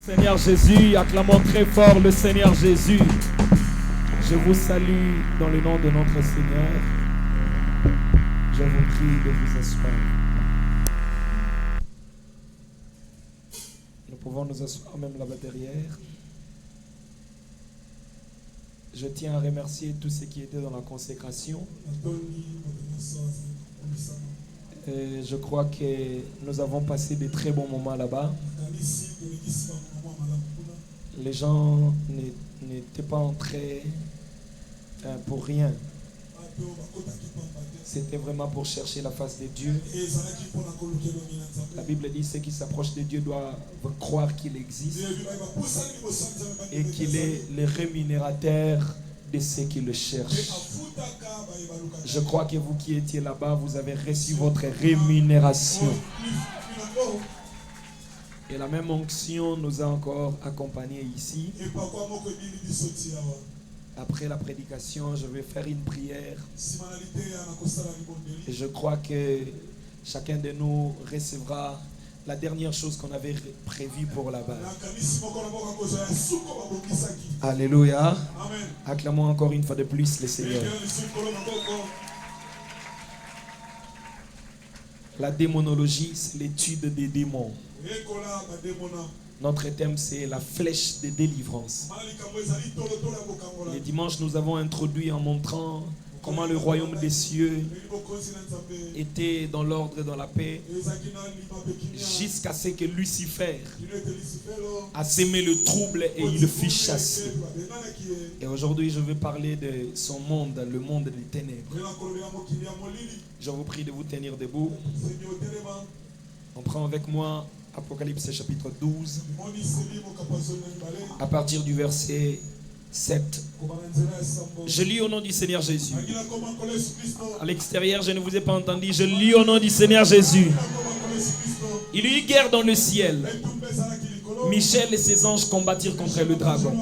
Seigneur Jésus, acclamons très fort le Seigneur Jésus. Je vous salue dans le nom de notre Seigneur. Je vous prie de vous asseoir. Nous pouvons nous asseoir même là-bas derrière. Je tiens à remercier tous ceux qui étaient dans la consécration. Et je crois que nous avons passé de très bons moments là-bas. Les gens n'étaient pas entrés pour rien. C'était vraiment pour chercher la face de Dieu. La Bible dit que ceux qui s'approchent de Dieu doivent croire qu'il existe et qu'il est le rémunérateur de ceux qui le cherchent. Je crois que vous qui étiez là-bas, vous avez reçu votre rémunération. Et la même onction nous a encore accompagnés ici. Après la prédication, je vais faire une prière. Et je crois que chacun de nous recevra la dernière chose qu'on avait prévue pour là-bas. Alléluia. Amen. Acclamons encore une fois de plus le Seigneur. La démonologie, c'est l'étude des démons. Notre thème, c'est la flèche de délivrance. Les dimanches, nous avons introduit en montrant comment le royaume des cieux était dans l'ordre et dans la paix jusqu'à ce que Lucifer a sémé le trouble et il le fit chasser. Et aujourd'hui, je vais parler de son monde, le monde des ténèbres. Je vous prie de vous tenir debout. On prend avec moi Apocalypse chapitre 12, à partir du verset 7. Je lis au nom du Seigneur Jésus. À l'extérieur, je ne vous ai pas entendu. Je lis au nom du Seigneur Jésus. Il y eut guerre dans le ciel. Michel et ses anges combattirent contre le dragon.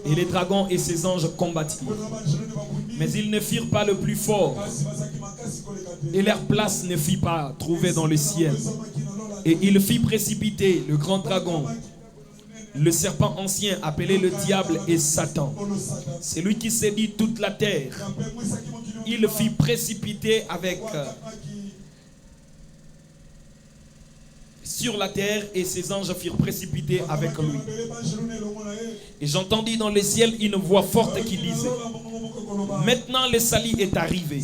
Et les dragons et ses anges combattirent. Mais ils ne firent pas le plus fort. Et leur place ne fut pas trouvée dans le ciel. Et il fit précipiter le grand dragon, le serpent ancien appelé le diable et Satan. C'est lui qui séduit toute la terre. Il fit précipiter sur la terre et ses anges firent précipiter avec lui. Et j'entendis dans le ciel une voix forte qui disait: maintenant le salut est arrivé,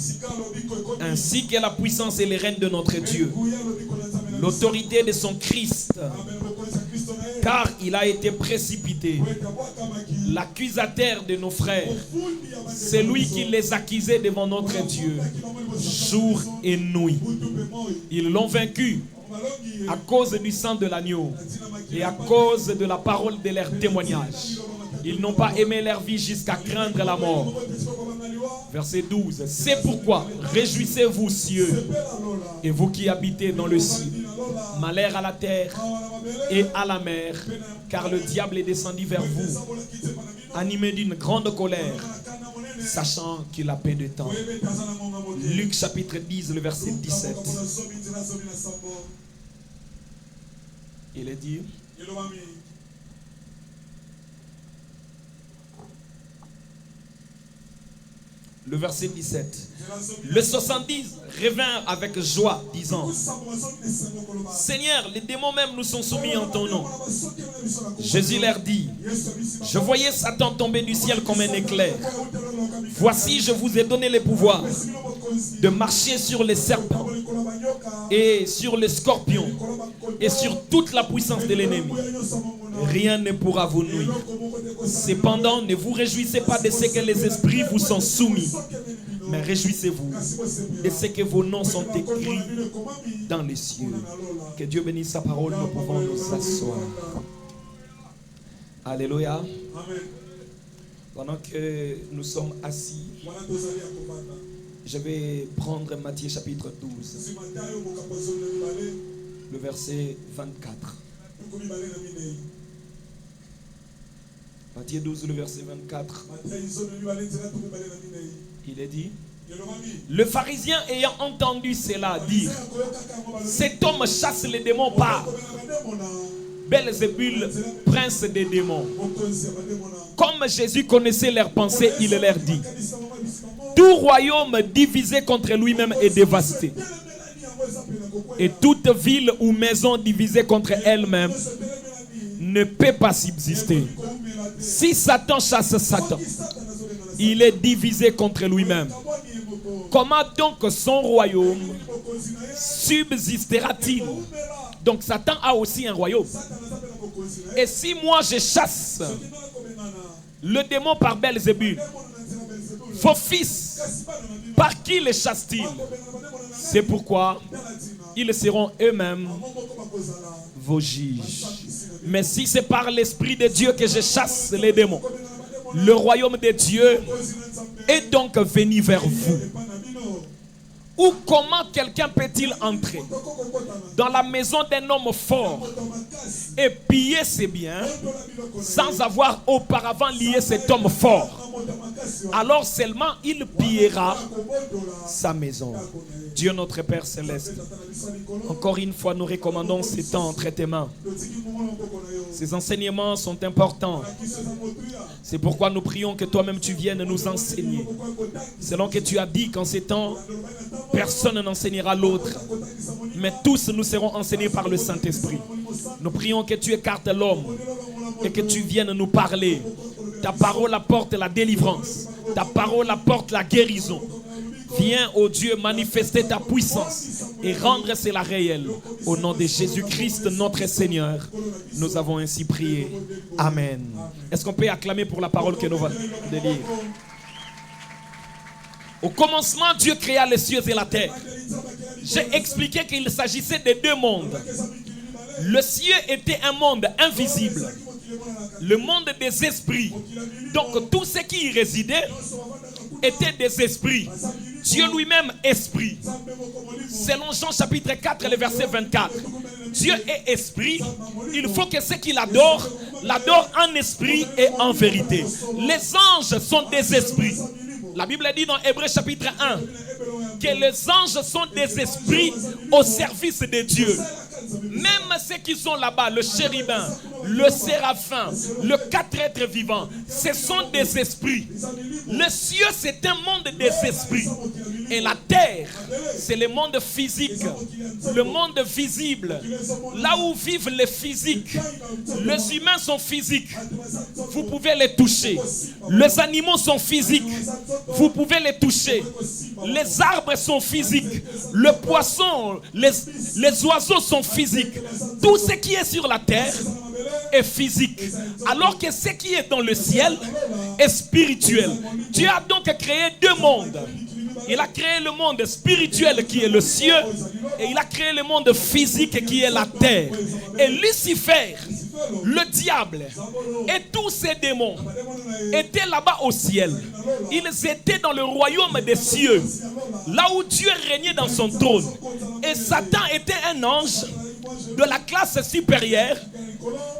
ainsi que la puissance et les règne de notre Dieu, l'autorité de son Christ, car il a été précipité, l'accusateur de nos frères, c'est lui qui les accusait devant notre Dieu, jour et nuit. Ils l'ont vaincu à cause du sang de l'agneau et à cause de la parole de leur témoignage. Ils n'ont pas aimé leur vie jusqu'à craindre la mort. Verset 12. C'est pourquoi réjouissez-vous, cieux, et vous qui habitez dans le ciel. Malheur à la terre et à la mer, car le diable est descendu vers vous, animé d'une grande colère, sachant qu'il a peu de temps. Luc chapitre 10, le verset 17. Il est dit: le verset 17. Le 70 revint avec joie, disant: Seigneur, les démons même nous sont soumis en ton nom. Jésus leur dit: je voyais Satan tomber du ciel comme un éclair. Voici, je vous ai donné le pouvoir de marcher sur les serpents et sur les scorpions et sur toute la puissance de l'ennemi. Rien ne pourra vous nuire. Cependant, ne vous réjouissez pas de ce que les esprits vous sont soumis, mais réjouissez-vous de ce que vos noms sont écrits dans les cieux. Que Dieu bénisse sa parole. Nous pouvons nous asseoir. Alléluia. Pendant que nous sommes assis, je vais prendre Matthieu chapitre 12, le verset 24. Matthieu 12, le verset 24. Il est dit: le pharisien ayant entendu cela dire: cet homme chasse les démons par Belzébul, prince des démons. Comme Jésus connaissait leurs pensées, il leur dit: tout royaume divisé contre lui-même est dévasté. Et toute ville ou maison divisée contre elle-même ne peut pas subsister. Si Satan chasse Satan, il est divisé contre lui-même. Comment donc son royaume subsistera-t-il? Donc Satan a aussi un royaume. Et si moi je chasse le démon par Belzébul, vos fils, par qui les chassent-ils? C'est pourquoi ils seront eux-mêmes vos juges. Mais si c'est par l'Esprit de Dieu que je chasse les démons, le royaume de Dieu est donc venu vers vous. Ou comment quelqu'un peut-il entrer dans la maison d'un homme fort et piller ses biens sans avoir auparavant lié cet homme fort? Alors seulement il pillera sa maison. Dieu notre Père Céleste, encore une fois nous recommandons ces temps entre tes mains. Ces enseignements sont importants. C'est pourquoi nous prions que toi-même tu viennes nous enseigner. Selon que tu as dit qu'en ces temps, personne n'enseignera l'autre, mais tous nous serons enseignés par le Saint-Esprit. Nous prions que tu écartes l'homme et que tu viennes nous parler. Ta parole apporte la délivrance. Ta parole apporte la guérison. Viens, ô Dieu, manifester ta puissance et rendre cela réel. Au nom de Jésus-Christ, notre Seigneur, nous avons ainsi prié. Amen. Est-ce qu'on peut acclamer pour la parole que nous venons de lire? Au commencement, Dieu créa les cieux et la terre. J'ai expliqué qu'il s'agissait de deux mondes. Le ciel était un monde invisible, le monde des esprits. Donc tout ce qui y résidait était des esprits. Dieu lui-même esprit. Selon Jean chapitre 4, le verset 24. Dieu est esprit. Il faut que ceux qui l'adorent en esprit et en vérité. Les anges sont des esprits. La Bible dit dans Hébreux chapitre 1 que les anges sont des esprits au service de Dieu. Même ceux qui sont là-bas, le chérubin, le séraphin, le quatre êtres vivants, ce sont des esprits. Le ciel, c'est un monde des esprits. Et la terre, c'est le monde physique, le monde visible. Là où vivent les physiques. Les humains sont physiques. Vous pouvez les toucher. Les animaux sont physiques. Vous pouvez les toucher. Les arbres sont physiques. Le poisson, les oiseaux sont physiques. Tout ce qui est sur la terre est physique. Alors que ce qui est dans le ciel est spirituel. Dieu a donc créé deux mondes. Il a créé le monde spirituel qui est le ciel et il a créé le monde physique qui est la terre. Et Lucifer, le diable et tous ses démons étaient là-bas au ciel. Ils étaient dans le royaume des cieux, là où Dieu régnait dans son trône. Et Satan était un ange de la classe supérieure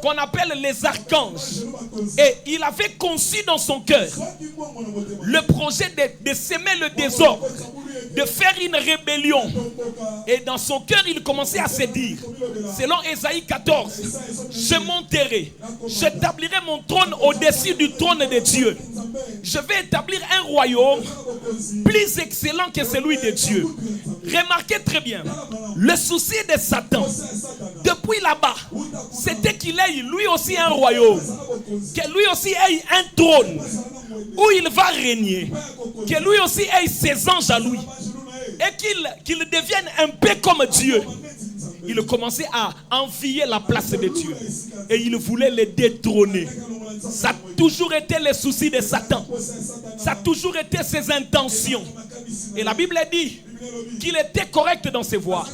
qu'on appelle les archanges. Et il avait conçu dans son cœur le projet de semer le désordre, de faire une rébellion. Et dans son cœur, il commençait à se dire, selon Ésaïe 14, je monterai, j'établirai mon trône au-dessus du trône de Dieu. Je vais établir un royaume plus excellent que celui de Dieu. Remarquez très bien, le souci de Satan, depuis là-bas, c'était qu'il ait lui aussi un royaume, que lui aussi ait un trône où il va régner, que lui aussi ait ses anges à lui et qu'il devienne un peu comme Dieu. Il commençait à envier la place de Dieu et il voulait le détrôner. Ça a toujours été le souci de Satan. Ça a toujours été ses intentions. Et la Bible dit qu'il était correct dans ses voies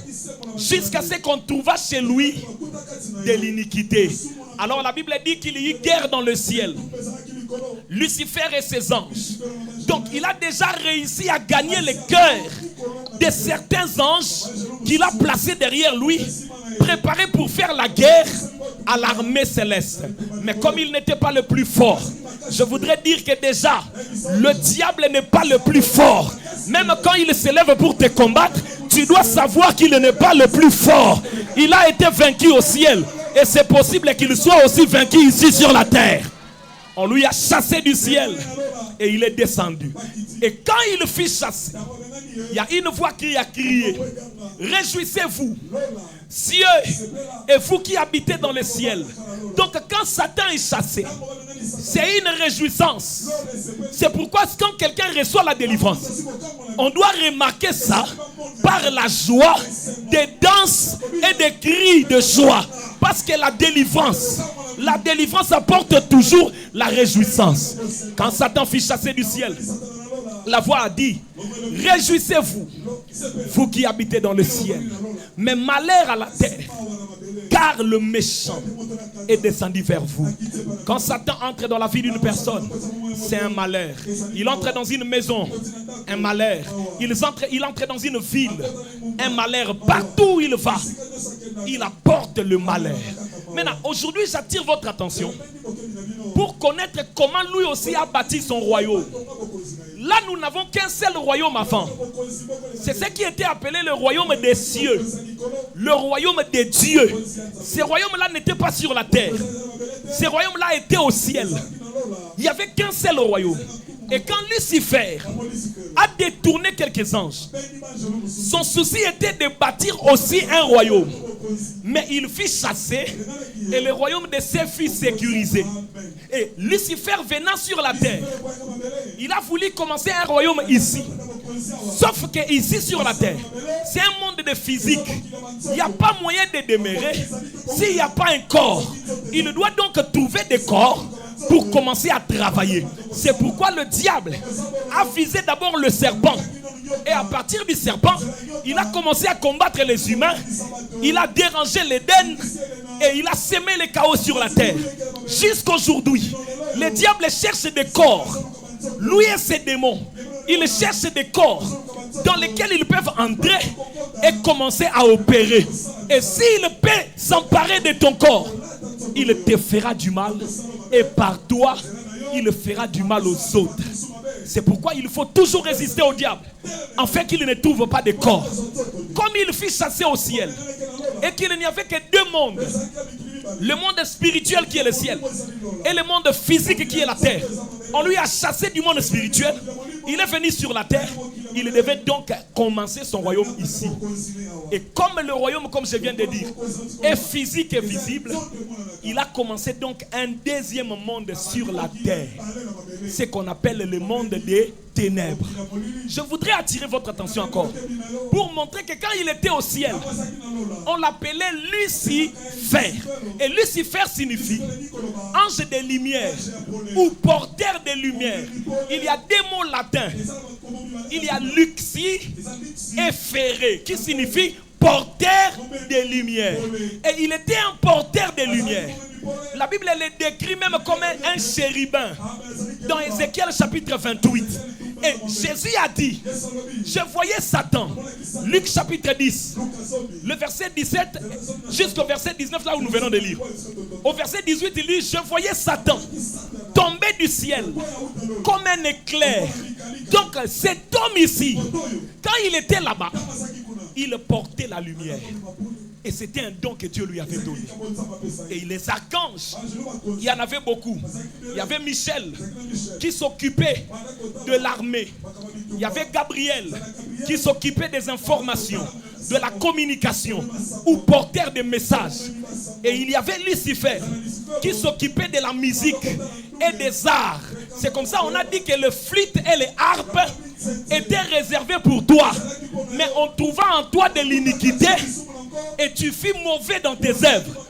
jusqu'à ce qu'on trouva chez lui de l'iniquité. Alors la Bible dit qu'il y eut guerre dans le ciel. Lucifer et ses anges. Donc il a déjà réussi à gagner le cœur de certains anges qu'il a placés derrière lui, préparés pour faire la guerre à l'armée céleste. Mais comme il n'était pas le plus fort, je voudrais dire que déjà, le diable n'est pas le plus fort. Même quand il se lève pour te combattre, tu dois savoir qu'il n'est pas le plus fort. Il a été vaincu au ciel. Et c'est possible qu'il soit aussi vaincu ici sur la terre. On lui a chassé du ciel et il est descendu. Et quand il fut chassé, il y a une voix qui a crié: réjouissez-vous, cieux, et vous qui habitez dans le ciel. Donc quand Satan est chassé, c'est une réjouissance. C'est pourquoi quand quelqu'un reçoit la délivrance, on doit remarquer ça par la joie, des danses et des cris de joie. Parce que la délivrance apporte toujours la réjouissance. Quand Satan fut chassé du ciel, la voix a dit: réjouissez-vous, vous qui habitez dans le ciel. Mais malheur à la terre, car le méchant est descendu vers vous. Quand Satan entre dans la vie d'une personne, c'est un malheur. Il entre dans une maison, un malheur. Il entre dans une ville, un malheur. Partout où il va, il apporte le malheur. Maintenant, aujourd'hui, j'attire votre attention pour connaître comment lui aussi a bâti son royaume. Là, nous n'avons qu'un seul royaume avant. C'est ce qui était appelé le royaume des cieux. Le royaume des dieux. Ce royaume-là n'était pas sur la terre. Ce royaume-là était au ciel. Il n'y avait qu'un seul royaume. Et quand Lucifer a détourné quelques anges, son souci était de bâtir aussi un royaume. Mais il fut chassé et le royaume de ses fils sécurisé. Et Lucifer venant sur la terre, il a voulu commencer un royaume ici. Sauf que ici sur la terre, c'est un monde de physique. Il n'y a pas moyen de demeurer s'il n'y a pas un corps. Il doit donc trouver des corps pour commencer à travailler. C'est pourquoi le diable a visé d'abord le serpent. Et à partir du serpent, il a commencé à combattre les humains. Il a dérangé l'Éden et il a semé le chaos sur la terre. Jusqu'aujourd'hui, le diable cherche des corps. Lui et ses démons, ils cherchent des corps dans lesquels ils peuvent entrer et commencer à opérer. Et s'il peut s'emparer de ton corps, il te fera du mal. Et par toi, il fera du mal aux autres. C'est pourquoi il faut toujours résister au diable, afin qu'il ne trouve pas de corps. Comme il fut chassé au ciel, et qu'il n'y avait que deux mondes, le monde spirituel qui est le ciel, et le monde physique qui est la terre. On lui a chassé du monde spirituel, il est venu sur la terre, il devait donc commencer son royaume ici. Et comme le royaume, comme je viens de dire, est physique et visible, il a commencé donc un deuxième monde sur la terre. Ce qu'on appelle le monde des ténèbres. Je voudrais attirer votre attention encore pour montrer que quand il était au ciel, on l'appelait Lucifer. Et Lucifer signifie ange de lumière ou porteur de lumière. Il y a des mots latins. Il y a luxi et ferré qui signifie porteur de lumière. Et il était un porteur de lumière. La Bible le décrit même comme un chérubin dans Ézéchiel chapitre 28. Et Jésus a dit, je voyais Satan, Luc chapitre 10, le verset 17 jusqu'au verset 19, là où nous venons de lire. Au verset 18, il dit, je voyais Satan tomber du ciel comme un éclair. Donc cet homme ici, quand il était là-bas, il portait la lumière. Et c'était un don que Dieu lui avait donné. Et les archanges, il y en avait beaucoup. Il y avait Michel qui s'occupait de l'armée. Il y avait Gabriel qui s'occupait des informations, de la communication ou porteur des messages. Et il y avait Lucifer qui s'occupait de la musique et des arts. C'est comme ça on a dit que le flûte et les harpes étaient réservés pour toi. Mais on trouva en toi de l'iniquité et tu fus mauvais dans tes œuvres.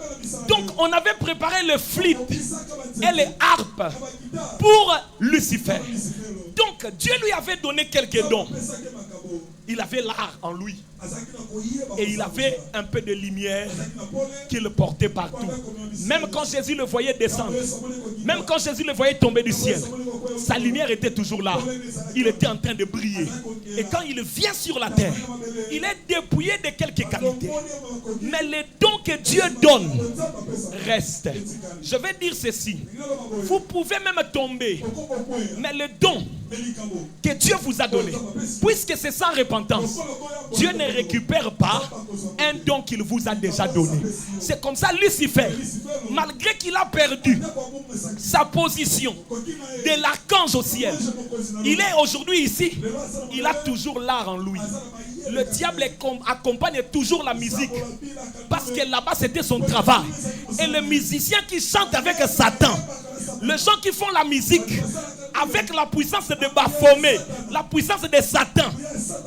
Donc on avait préparé le flûte et les harpes pour Lucifer. Donc Dieu lui avait donné quelques dons. Il avait l'art en lui. Et il avait un peu de lumière qu'il portait partout. Même quand Jésus le voyait descendre, même quand Jésus le voyait tomber du ciel, sa lumière était toujours là. Il était en train de briller. Et quand il vient sur la terre, il est dépouillé de quelques qualités. Mais les dons que Dieu donne restent. Je vais dire ceci. Vous pouvez même tomber, mais le don que Dieu vous a donné, puisque c'est sans repentance, Dieu ne récupère pas un don qu'il vous a déjà donné. C'est comme ça Lucifer, malgré qu'il a perdu sa position de l'archange au ciel, il est aujourd'hui ici, il a toujours l'art en lui. Le diable accompagne toujours la musique, parce que là-bas c'était son travail. Et le musicien qui chante avec Satan, les gens qui font la musique avec la puissance de Baphomet, la puissance de Satan,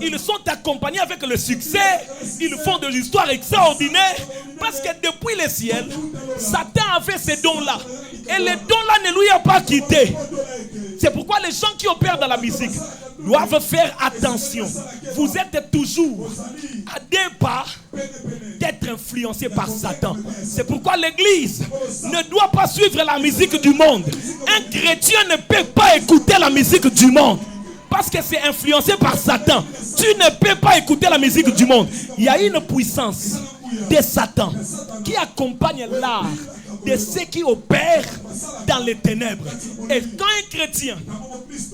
ils sont accompagnés avec le succès, ils font de l'histoire extraordinaire, parce que depuis le ciel, Satan avait ces dons-là, et les dons-là ne lui ont pas quitté. C'est pourquoi les gens qui opèrent dans la musique doivent faire attention. Vous êtes toujours à 2 pas d'être influencé par Satan. C'est pourquoi l'église ne doit pas suivre la musique du monde. Un chrétien ne peut pas écouter la musique du monde, parce que c'est influencé par Satan. Tu ne peux pas écouter la musique du monde. Il y a une puissance de Satan qui accompagne l'art de ceux qui opèrent dans les ténèbres. Et quand un chrétien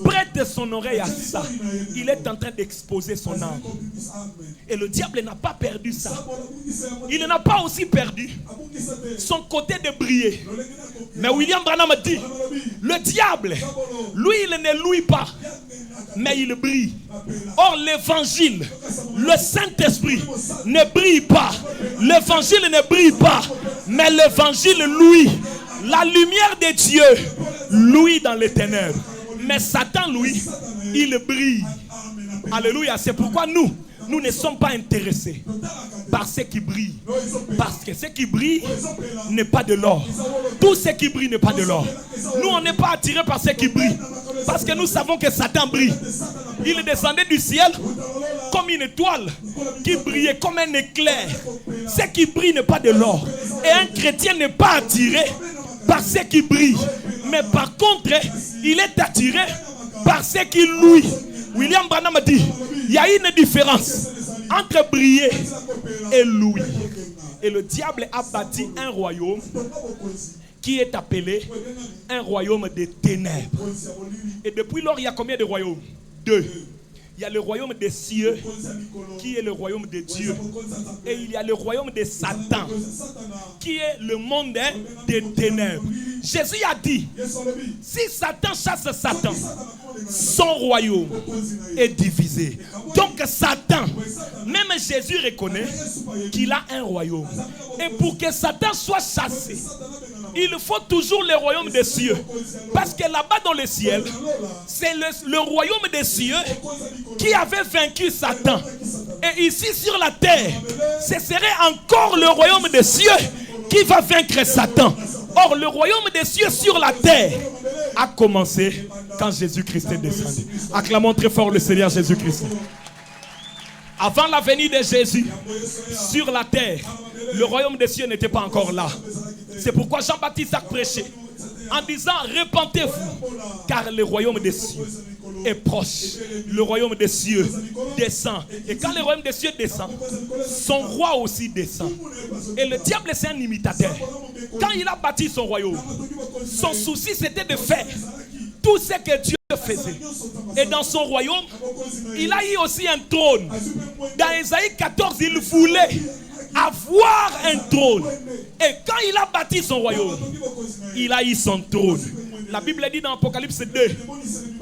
prête son oreille à ça, il est en train d'exposer son âme. Et le diable n'a pas perdu ça. Il n'a pas aussi perdu son côté de briller. Mais William Branham dit, le diable, lui, il ne louit pas, mais il brille. Or l'évangile, le Saint-Esprit ne brille pas. L'évangile ne brille pas, mais l'évangile louit. La lumière de Dieu louit dans les ténèbres. Mais Satan, lui, il brille. Alléluia. C'est pourquoi nous ne sommes pas intéressés par ce qui brille. Parce que ce qui brille n'est pas de l'or. Tout ce qui brille n'est pas de l'or. Nous, on n'est pas attirés par ce qui brille. Parce que nous savons que Satan brille. Il descendait du ciel comme une étoile qui brillait comme un éclair. Ce qui brille n'est pas de l'or. Et un chrétien n'est pas attiré par ce qui brille. Mais par contre, il est attiré par ce qui louit. William Branham dit, il y a une différence entre briller et louer. Et le diable a bâti un royaume qui est appelé un royaume des ténèbres. Et depuis lors, il y a combien de royaumes? 2. Il y a le royaume des cieux, qui est le royaume de Dieu. Et il y a le royaume de Satan, qui est le monde des ténèbres. Jésus a dit, si Satan chasse Satan, son royaume est divisé. Donc Satan, même Jésus reconnaît qu'il a un royaume. Et pour que Satan soit chassé, il faut toujours le royaume des cieux. Parce que là-bas dans le ciel, c'est le royaume des cieux qui avait vaincu Satan. Et ici sur la terre, ce serait encore le royaume des cieux qui va vaincre Satan. Or, le royaume des cieux sur la terre a commencé quand Jésus-Christ est descendu. Acclamons très fort le Seigneur Jésus-Christ. Avant la venue de Jésus sur la terre, le royaume des cieux n'était pas encore là. C'est pourquoi Jean-Baptiste a prêché en disant, repentez-vous, car le royaume des cieux est proche. Le royaume des cieux descend. Et quand le royaume des cieux descend, son roi aussi descend. Et le diable, c'est un imitateur. Quand il a bâti son royaume, son souci c'était de faire tout ce que Dieu faisait. Et dans son royaume, il a eu aussi un trône. Dans Ésaïe 14, il voulait avoir un trône. Et quand il a bâti son royaume, il a eu son trône. La Bible dit dans Apocalypse 2,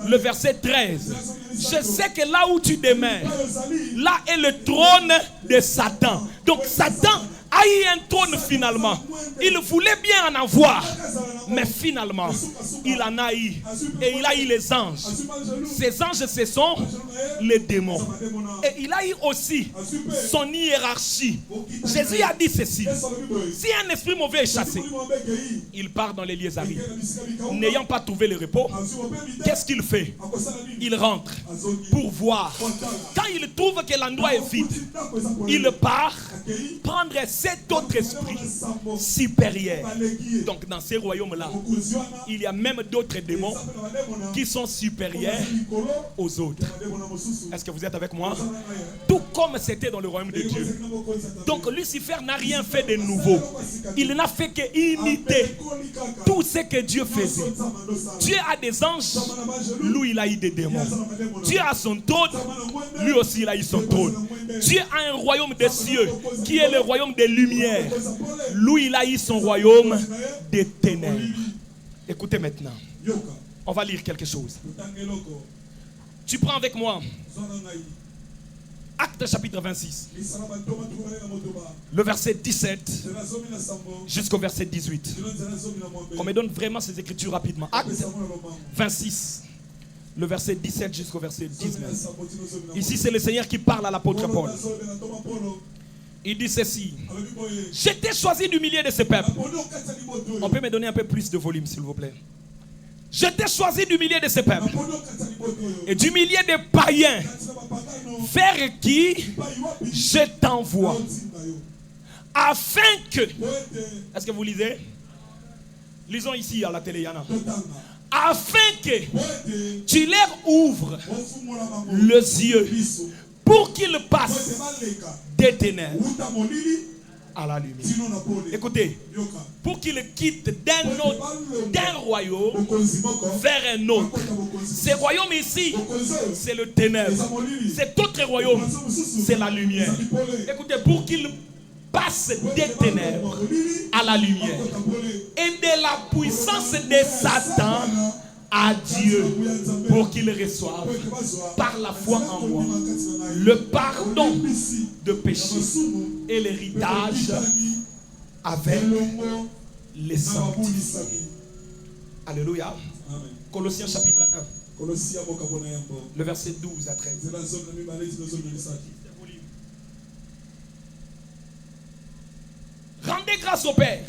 le verset 13, je sais que là où tu demeures, là est le trône de Satan. Donc Satan a eu un trône finalement. Il voulait bien en avoir, mais finalement, il en a eu. Et il a eu les anges. Ces anges, ce sont les démons. Et il a eu aussi son hiérarchie. Jésus a dit ceci. Si un esprit mauvais est chassé, il part dans les lieux arides. N'ayant pas trouvé le repos, qu'est-ce qu'il fait? Il rentre pour voir. Quand il trouve que l'endroit est vide, il part prendre cet autre esprit supérieur. Donc dans ces royaumes-là, il y a même d'autres démons qui sont supérieurs aux autres. Est-ce que vous êtes avec moi? Tout comme c'était dans le royaume de Dieu. Donc Lucifer n'a rien fait de nouveau. Il n'a fait qu'imiter tout ce que Dieu faisait. Dieu a des anges, lui il a eu des démons. Dieu a son trône, lui aussi il a eu son trône. Dieu a un royaume des cieux qui est le royaume des lumières. Lui il a eu son royaume des ténèbres. Écoutez maintenant, on va lire quelque chose. Tu prends avec moi Actes chapitre 26, le verset 17 jusqu'au verset 18. On me donne vraiment ces écritures rapidement. Actes 26, le verset 17 jusqu'au verset 19. Ici c'est le Seigneur qui parle à l'apôtre Paul. Il dit ceci: j'étais choisi du milieu de ce peuple. On peut me donner un peu plus de volume s'il vous plaît. J'étais choisi du milieu de ce peuple et du milieu des païens, vers qui je t'envoie, afin que... Est-ce que vous lisez? Lisons ici à la télé, Yana. Afin que tu leur ouvres les yeux pour qu'ils passent des ténèbres à la lumière. Écoutez, pour qu'ils quittent d'un royaume vers un autre. Ce royaume ici, c'est le ténèbre. Cet autre royaume, c'est la lumière. Écoutez, pour qu'ils passent des ténèbres à la lumière et de la puissance de Satan à Dieu, pour qu'ils reçoivent par la foi en moi le pardon de péché et l'héritage avec les sanctifiés. Alléluia. Colossiens chapitre 1, le verset 12 à 13. Rendez grâce au Père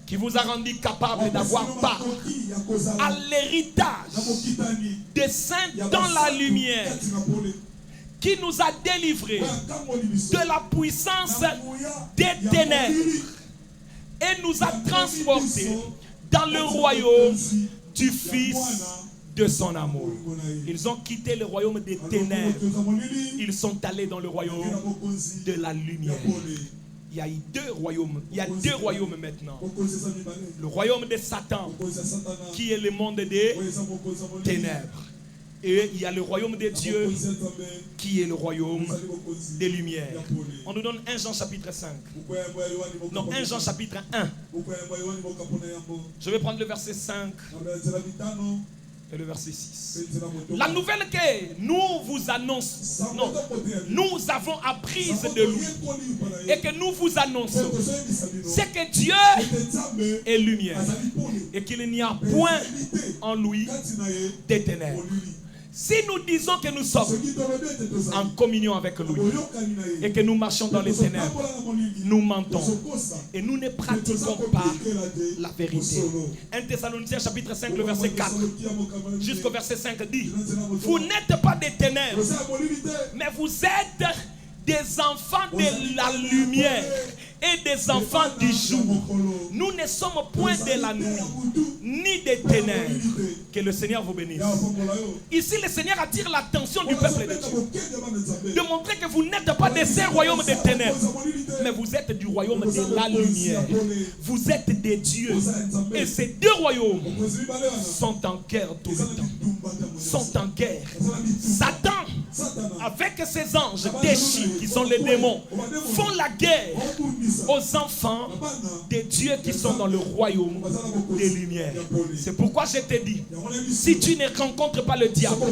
qui vous a rendu capable d'avoir part à l'héritage des saints dans la lumière, qui nous a délivrés de la puissance des ténèbres et nous a transportés dans le royaume du Fils de son amour. Ils ont quitté le royaume des ténèbres, ils sont allés dans le royaume de la lumière. Il y a deux royaumes. Il y a deux royaumes maintenant. Le royaume de Satan, qui est le monde des ténèbres. Et il y a le royaume de Dieu, qui est le royaume des lumières. On nous donne 1 Jean chapitre 5. Non, 1 Jean chapitre 1. Je vais prendre le verset 5 et le verset 6. La nouvelle que nous vous annonçons, non, nous avons apprise de lui et que nous vous annonçons, c'est que Dieu est lumière et qu'il n'y a point en lui des ténèbres. Si nous disons que nous sommes en communion avec lui et que nous marchons dans les ténèbres, nous mentons et nous ne pratiquons pas la vérité. 1 Thessaloniciens chapitre 5, le verset 4 jusqu'au verset 5 dit: vous n'êtes pas des ténèbres, mais vous êtes des enfants de la lumière et des enfants du jour. Nous ne sommes point de la nuit ni des ténèbres. Que le Seigneur vous bénisse. Ici le Seigneur attire l'attention du peuple de Dieu, de montrer que vous n'êtes pas de ces royaumes des ténèbres, mais vous êtes du royaume de la lumière. Vous êtes des dieux. Et ces deux royaumes sont en guerre tout le temps. Sont en guerre. Satan avec ses anges déchus qui sont les démons font la guerre aux enfants des dieux qui sont dans le royaume des lumières. C'est pourquoi je te dis, si tu ne rencontres pas le diable,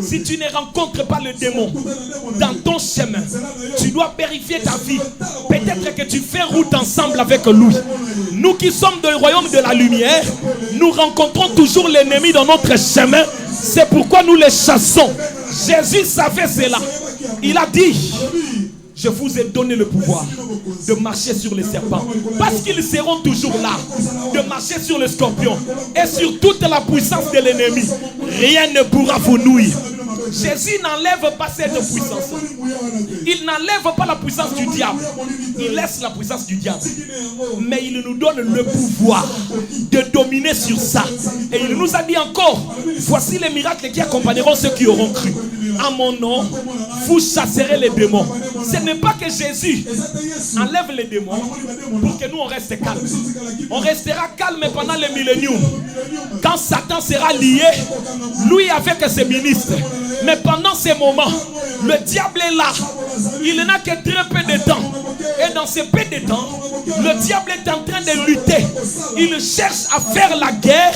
si tu ne rencontres pas le démon dans ton chemin, tu dois vérifier ta vie. Peut-être que tu fais route ensemble avec lui. Nous qui sommes dans le royaume de la lumière, nous rencontrons toujours l'ennemi dans notre chemin. C'est pourquoi nous les chassons. Jésus savait cela. Il a dit: je vous ai donné le pouvoir de marcher sur les serpents. Parce qu'ils seront toujours là. De marcher sur les scorpions. Et sur toute la puissance de l'ennemi. Rien ne pourra vous nuire. Jésus n'enlève pas cette puissance. Il n'enlève pas la puissance du diable. Il laisse la puissance du diable. Mais il nous donne le pouvoir de dominer sur ça. Et il nous a dit encore, voici les miracles qui accompagneront ceux qui auront cru. À mon nom, vous chasserez les démons. Ce n'est pas que Jésus enlève les démons pour que nous on reste calme. On restera calme pendant le millénium. Quand Satan sera lié, lui avec ses ministres. Mais pendant ces moments, le diable est là. Il n'a que très peu de temps. Et dans ce peu de temps, le diable est en train de lutter. Il cherche à faire la guerre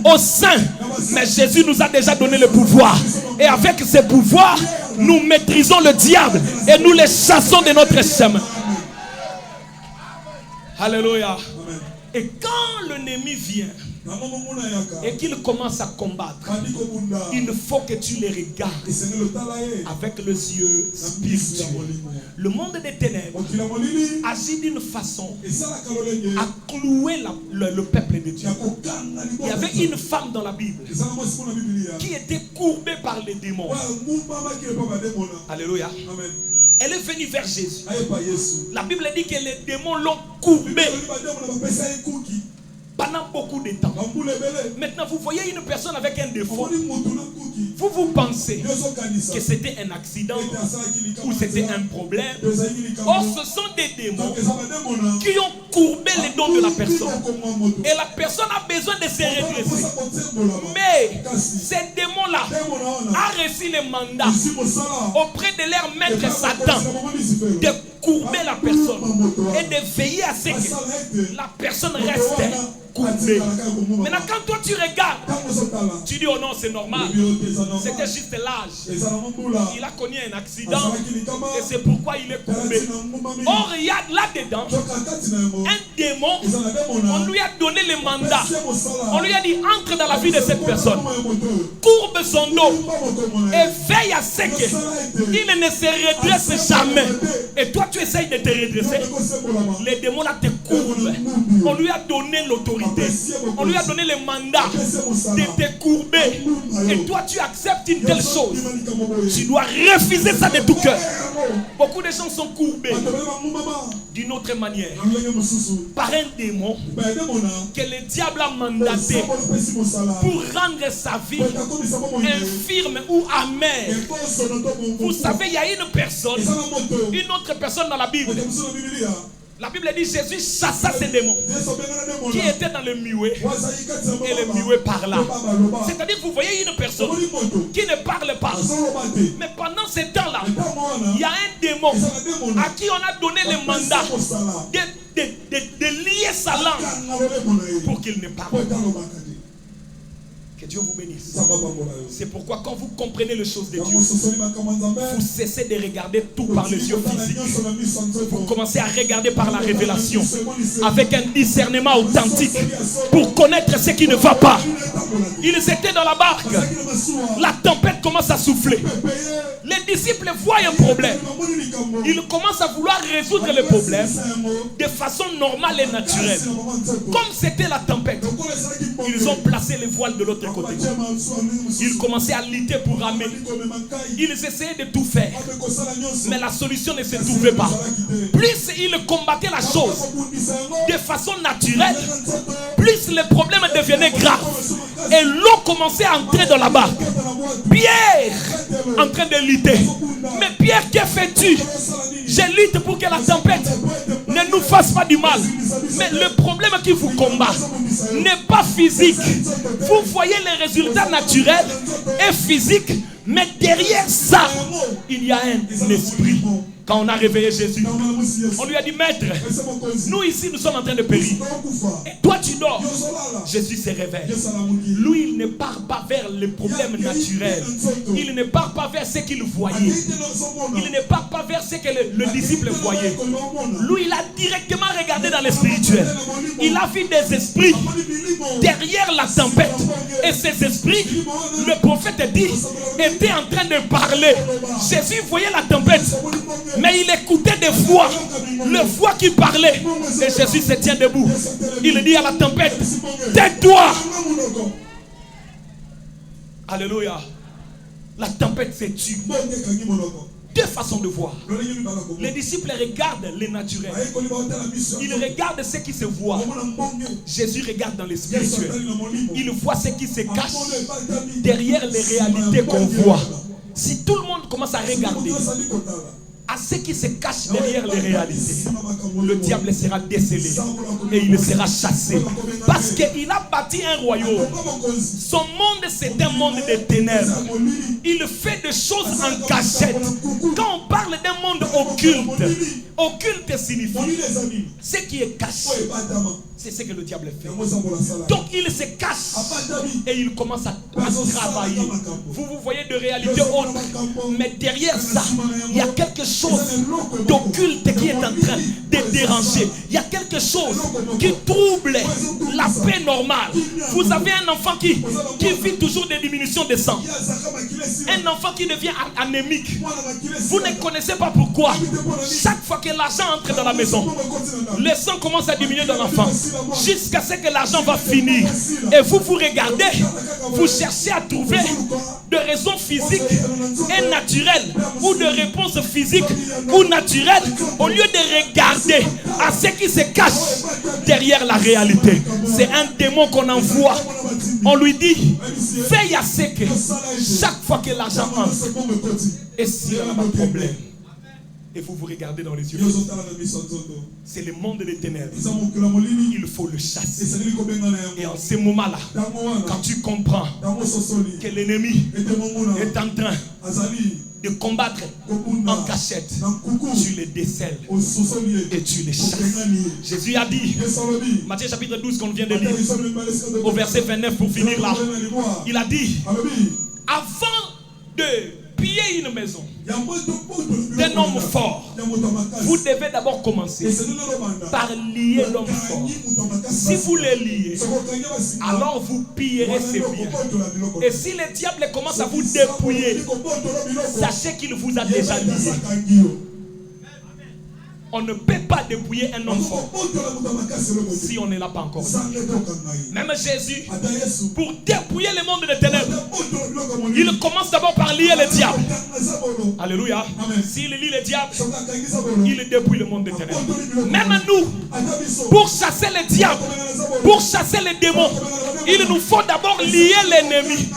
aux saints. Mais Jésus nous a déjà donné le pouvoir. Et avec ce pouvoir, nous maîtrisons le diable. Et nous les chassons de notre chemin. Alléluia. Et quand l'ennemi vient et qu'il commence à combattre, il faut que tu les regardes avec les yeux spirituels. Le monde des ténèbres agit d'une façon à clouer le peuple de Dieu. Il y avait une femme dans la Bible qui était courbée par les démons. Alléluia. Elle est venue vers Jésus. La Bible dit que les démons l'ont courbée pendant beaucoup de temps. Maintenant, vous voyez une personne avec un défaut. Vous pensez que c'était un accident ou c'était un problème. Or, ce sont des démons qui ont courbé les dons de la personne. Et la personne a besoin de se redresser. Mais ces démons-là ont reçu le mandat auprès de leur maître Satan de courber la personne et de veiller à ce que la personne reste courbée. Maintenant, quand toi tu regardes, tu dis oh non, c'est normal. C'était juste l'âge. Il a connu un accident et c'est pourquoi il est courbé. Or, il y a là-dedans un démon. On lui a donné le mandat. On lui a dit entre dans la vie de cette personne, courbe son dos et veille à ce qu'il ne se redresse jamais. Et toi tu essayes de te redresser. Les démons là te courbent. On lui a donné l'autorité. On lui a donné le mandat de te courber. Et toi tu acceptes une telle chose. Tu dois refuser ça de tout cœur. Beaucoup de gens sont courbés d'une autre manière par un démon que le diable a mandaté pour rendre sa vie infirme ou amère. Vous savez, il y a une personne, une autre personne dans la Bible. La Bible dit Jésus chassa ces démons qui étaient dans le muet et le muet parla. C'est-à-dire vous voyez une personne qui ne parle pas. Mais pendant ce temps-là, il y a un démon à qui on a donné le mandat de lier sa langue pour qu'il ne parle pas. Que Dieu vous bénisse. C'est pourquoi quand vous comprenez les choses de Dieu, vous cessez de regarder tout par les yeux physiques. Vous commencez à regarder par la révélation, avec un discernement authentique, pour connaître ce qui ne va pas. Ils étaient dans la barque. La tempête commence à souffler. Les disciples voient un problème. Ils commencent à vouloir résoudre le problème de façon normale et naturelle. Comme c'était la tempête, ils ont placé les voiles de l'autre côté. Ils commençaient à lutter pour ramer. Ils essayaient de tout faire. Mais la solution ne se trouvait pas. Plus ils combattaient la chose de façon naturelle, plus les problèmes devenaient graves. Et l'eau commençait à entrer dans la barque. Pierre en train de lutter. Mais Pierre, que fais-tu? Je lutte pour que la tempête ne nous fasse pas du mal. Mais le problème qui vous combat n'est pas physique. Vous voyez les résultats naturels et physiques. Mais derrière ça, il y a un esprit. Quand on a réveillé Jésus, on lui a dit, maître, nous ici nous sommes en train de périr. Et toi tu dors. Jésus se réveille. Lui, il ne part pas vers les problèmes naturels. Il ne part pas vers ce qu'il voyait. Il ne part pas vers ce que le disciple voyait. Lui, il a directement regardé dans le spirituel. Il a vu des esprits derrière la tempête. Et ces esprits, le prophète dit, étaient en train de parler. Jésus voyait la tempête, mais il écoutait des voix, le voix qui parlait. Et Jésus se tient debout. Il dit à la tempête, tais-toi. Alléluia. La tempête se tue. deux façons de voir. Les disciples regardent les naturels. Ils regardent ce qui se voit. Jésus regarde dans les spirituels. Il voit ce qui se cache derrière les réalités qu'on voit. Si tout le monde commence à regarder à ce qui se cache derrière les réalités, le diable sera décelé et il sera chassé. Parce qu'il a bâti un royaume. Son monde, c'est un monde de ténèbres. Il fait des choses en cachette. Quand on parle d'un monde occulte, occulte signifie ce qui est caché. C'est ce que le diable fait. Donc il se cache et il commence à travailler. Vous voyez de réalité autre. Mais derrière ça, il y a quelque chose d'occulte qui est en train de déranger. Il y a quelque chose qui trouble la paix normale. Vous avez un enfant qui vit toujours des diminutions de sang. Un enfant qui devient anémique. Vous ne connaissez pas pourquoi. Chaque fois que l'argent entre dans la maison, le sang commence à diminuer dans l'enfant. Jusqu'à ce que l'argent va finir. Et vous regardez, vous cherchez à trouver de raisons physiques et naturelles ou de réponses physiques ou naturelles au lieu de regarder à ce qui se cache derrière la réalité. C'est un démon qu'on envoie. On lui dit, veille à ce que chaque fois que l'argent entre, et s'il y a un problème, et vous regardez dans les yeux, c'est le monde des ténèbres. Il faut le chasser. Et en ce moment-là, quand tu comprends que l'ennemi est en train de combattre en cachette, tu les décèles et tu les chasses. Jésus a dit, Matthieu chapitre 12 qu'on vient de lire, au verset 29 pour finir là, il a dit, avant de piller une maison d'un homme fort, vous devez d'abord commencer par lier l'homme fort. Si vous le liez, alors vous pillerez ses biens. Et si le diable commence à vous dépouiller, sachez qu'il vous a déjà lié. On ne peut pas dépouiller un homme fort si on ne l'a pas encore dit. Même Jésus, pour dépouiller le monde des ténèbres, il commence d'abord par lier le diable. Alléluia. S'il lie le diable, il dépouille le monde des ténèbres. Même nous, pour chasser le diable, pour chasser les démons, il nous faut d'abord lier l'ennemi.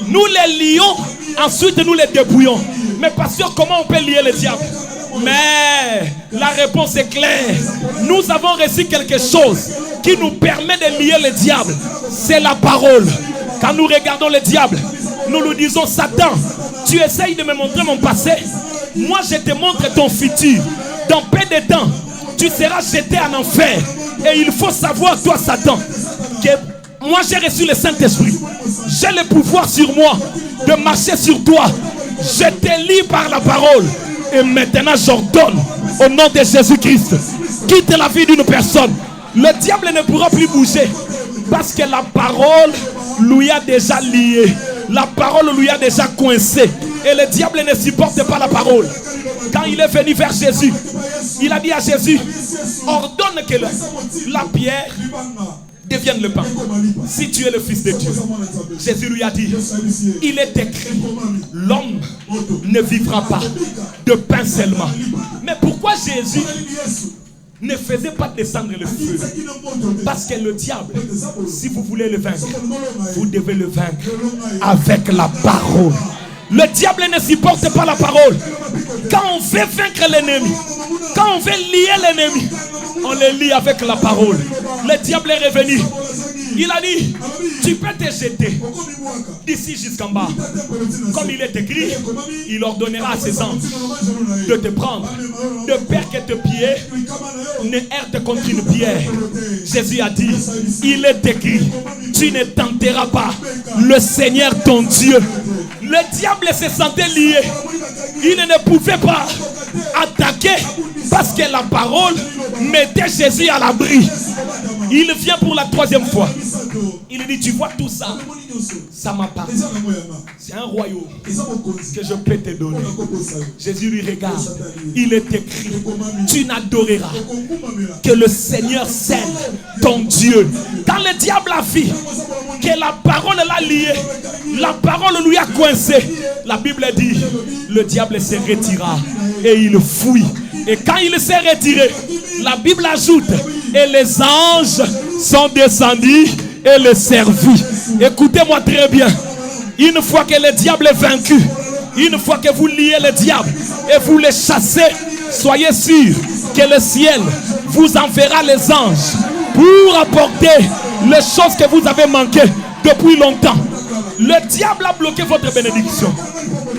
Nous les lions, ensuite nous les dépouillons. Mais pasteur, comment on peut lier le diable? Mais la réponse est claire. Nous avons reçu quelque chose qui nous permet de lier le diable. C'est la parole. Quand nous regardons le diable, nous lui disons, Satan, tu essayes de me montrer mon passé. Moi je te montre ton futur. Dans peu de temps, tu seras jeté en enfer. Et il faut savoir, toi Satan, que moi j'ai reçu le Saint-Esprit. J'ai le pouvoir sur moi de marcher sur toi. Je te lis par la parole. Et maintenant j'ordonne au nom de Jésus-Christ, quitte la vie d'une personne. Le diable ne pourra plus bouger parce que la parole lui a déjà lié. La parole lui a déjà coincé. Et le diable ne supporte pas la parole. Quand il est venu vers Jésus, il a dit à Jésus, ordonne que la pierre devienne le pain. Si tu es le Fils de Dieu. Jésus lui a dit, il est écrit, l'homme ne vivra pas de pain seulement. Mais pourquoi Jésus ne faisait pas descendre le feu? Parce que le diable, si vous voulez le vaincre, vous devez le vaincre avec la parole. Le diable ne supporte pas la parole. Quand on veut vaincre l'ennemi, quand on veut lier l'ennemi, on le lie avec la parole. Le diable est revenu. Il a dit, tu peux te jeter d'ici jusqu'en bas. Comme il est écrit, il ordonnera à ses anges de te prendre, de peur que tes pieds ne heurtent contre une pierre. Jésus a dit, il est écrit, tu ne tenteras pas le Seigneur ton Dieu. Le diable se sentait lié. Il ne pouvait pas attaquer parce que la parole mettait Jésus à l'abri. Il vient pour la troisième fois. Il dit, tu vois tout ça, ça m'appartient. C'est un royaume que je peux te donner. Jésus lui regarde. Il est écrit, tu n'adoreras que le Seigneur seul, ton Dieu. Quand le diable a vu que la parole l'a lié, la parole lui a coincé, la Bible dit, le diable se retira et il fuit. Et quand il s'est retiré, la Bible ajoute, et les anges sont descendus et le servi. Écoutez-moi très bien. Une fois que le diable est vaincu, une fois que vous liez le diable et vous le chassez, soyez sûr que le ciel vous enverra les anges pour apporter les choses que vous avez manquées depuis longtemps. Le diable a bloqué votre bénédiction.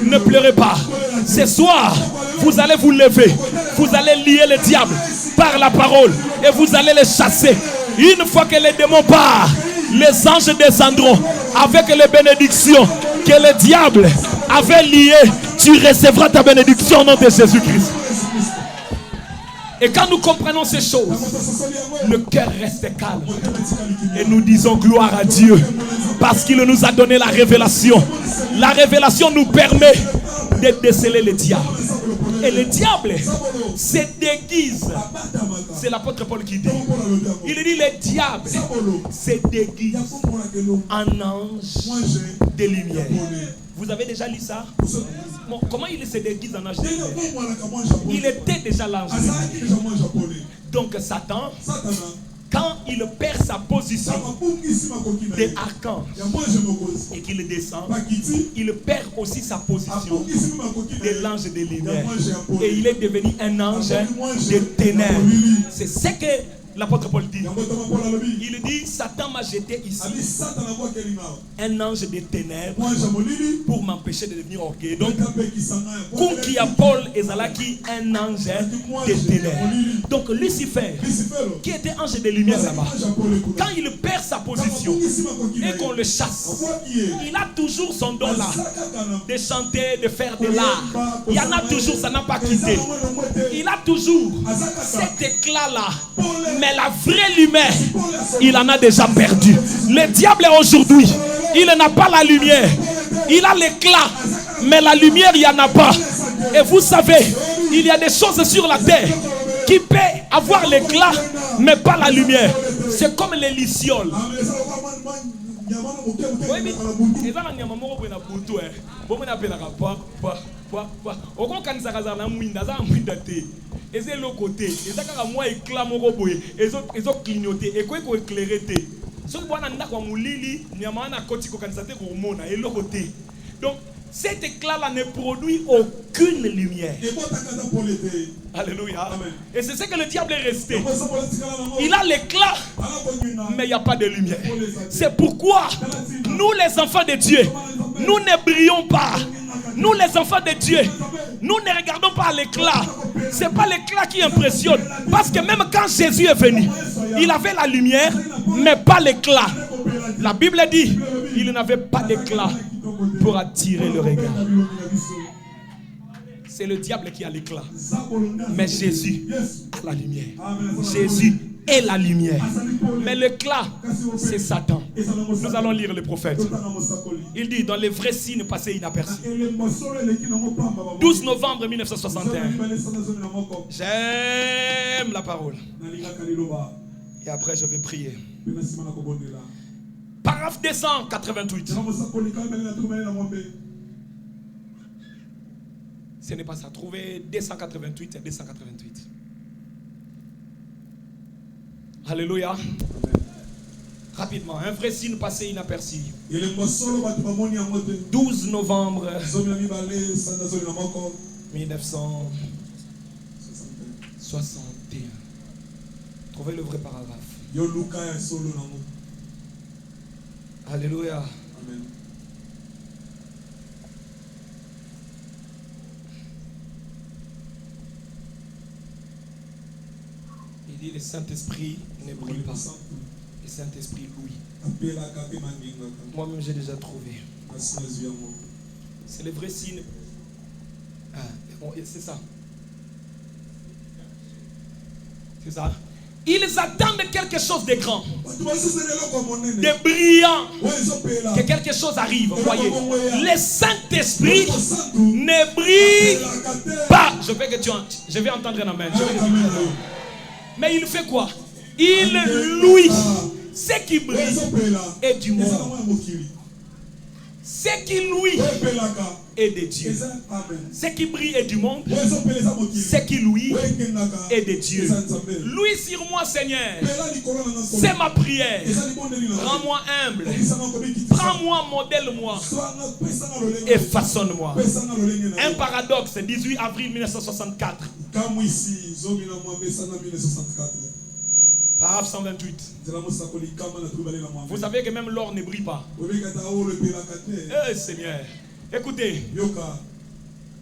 Ne pleurez pas. Ce soir, vous allez vous lever. Vous allez lier le diable par la parole et vous allez les chasser. Une fois que les démons partent, les anges descendront avec les bénédictions que le diable avait liées. Tu recevras ta bénédiction au nom de Jésus-Christ. Et quand nous comprenons ces choses, le cœur reste calme. Et nous disons gloire à Dieu. Parce qu'il nous a donné la révélation. La révélation nous permet de déceler le diable. Et le diable se déguise. C'est l'apôtre Paul qui dit. Il dit le diable se déguise en ange de lumière. Vous avez déjà lu ça? Bon, comment il se déguise en ange de lumière? Il était déjà l'ange de lumière. Donc Satan, quand il perd sa position d'archange et qu'il descend, il perd aussi sa position de l'ange de lumière. Et il est devenu un ange de ténèbres. C'est ce que l'apôtre Paul dit. Il dit, Satan m'a jeté ici un ange de ténèbres pour m'empêcher de devenir orgueilleux. Donc, Kunki a Paul ezalaki un ange de ténèbres. Donc Lucifer, qui était ange de lumière là-bas, quand il perd sa position et qu'on le chasse, il a toujours son don là, de chanter, de faire de l'art. Il y en a toujours, ça n'a pas quitté. Il a toujours cet éclat là. Mais la vraie lumière, il en a déjà perdu. Le diable aujourd'hui, il n'a pas la lumière. Il a l'éclat, mais la lumière, il n'y en a pas. Et vous savez, il y a des choses sur la terre qui peuvent avoir l'éclat, mais pas la lumière. C'est comme les lucioles. Donc cet éclat-là ne produit aucune lumière. Alléluia. Et c'est ce que le diable est resté. Il a l'éclat, mais il n'y a pas de lumière. C'est pourquoi nous les enfants de Dieu, nous ne brillons pas. Nous les enfants de Dieu, nous ne regardons pas l'éclat. Ce n'est pas l'éclat qui impressionne. Parce que même quand Jésus est venu, il avait la lumière, mais pas l'éclat. La Bible dit, il n'avait pas d'éclat pour attirer le regard. C'est le diable qui a l'éclat. Mais Jésus a la lumière. Jésus est la lumière. Mais l'éclat, c'est Satan. Nous allons lire le prophète. Il dit, dans les vrais signes passés inaperçus. 12 novembre 1961. J'aime la parole. Et après, je vais prier. Paragraphe 288. Ce n'est pas ça. Trouvez 288 et 288. Alléluia. Rapidement. Un vrai signe passé inaperçu. 12 novembre 1961. Trouvez le vrai paragraphe. Alléluia. Amen. Il dit le Saint-Esprit ne brille pas. Le Saint-Esprit louit. Moi-même j'ai déjà trouvé. C'est le vrai signe. C'est ça. C'est ça. Ils attendent quelque chose de grand, de brillant, que quelque chose arrive. Voyez, le Saint-Esprit ne brille pas. Je vais entendre un amen. Mais il fait quoi? Il louit. Ce qui brille est du monde. Ce qui louit est de Dieu. Ce qui brille est du monde. Ce qui louit est de Dieu. Louis sur moi, Seigneur. C'est ma prière. Rends-moi humble. Prends-moi, modèle-moi. Et façonne-moi. Un paradoxe, 18 avril 1964. Paragraphe 128. Vous savez que même l'or ne brille pas. Eh Seigneur, écoutez.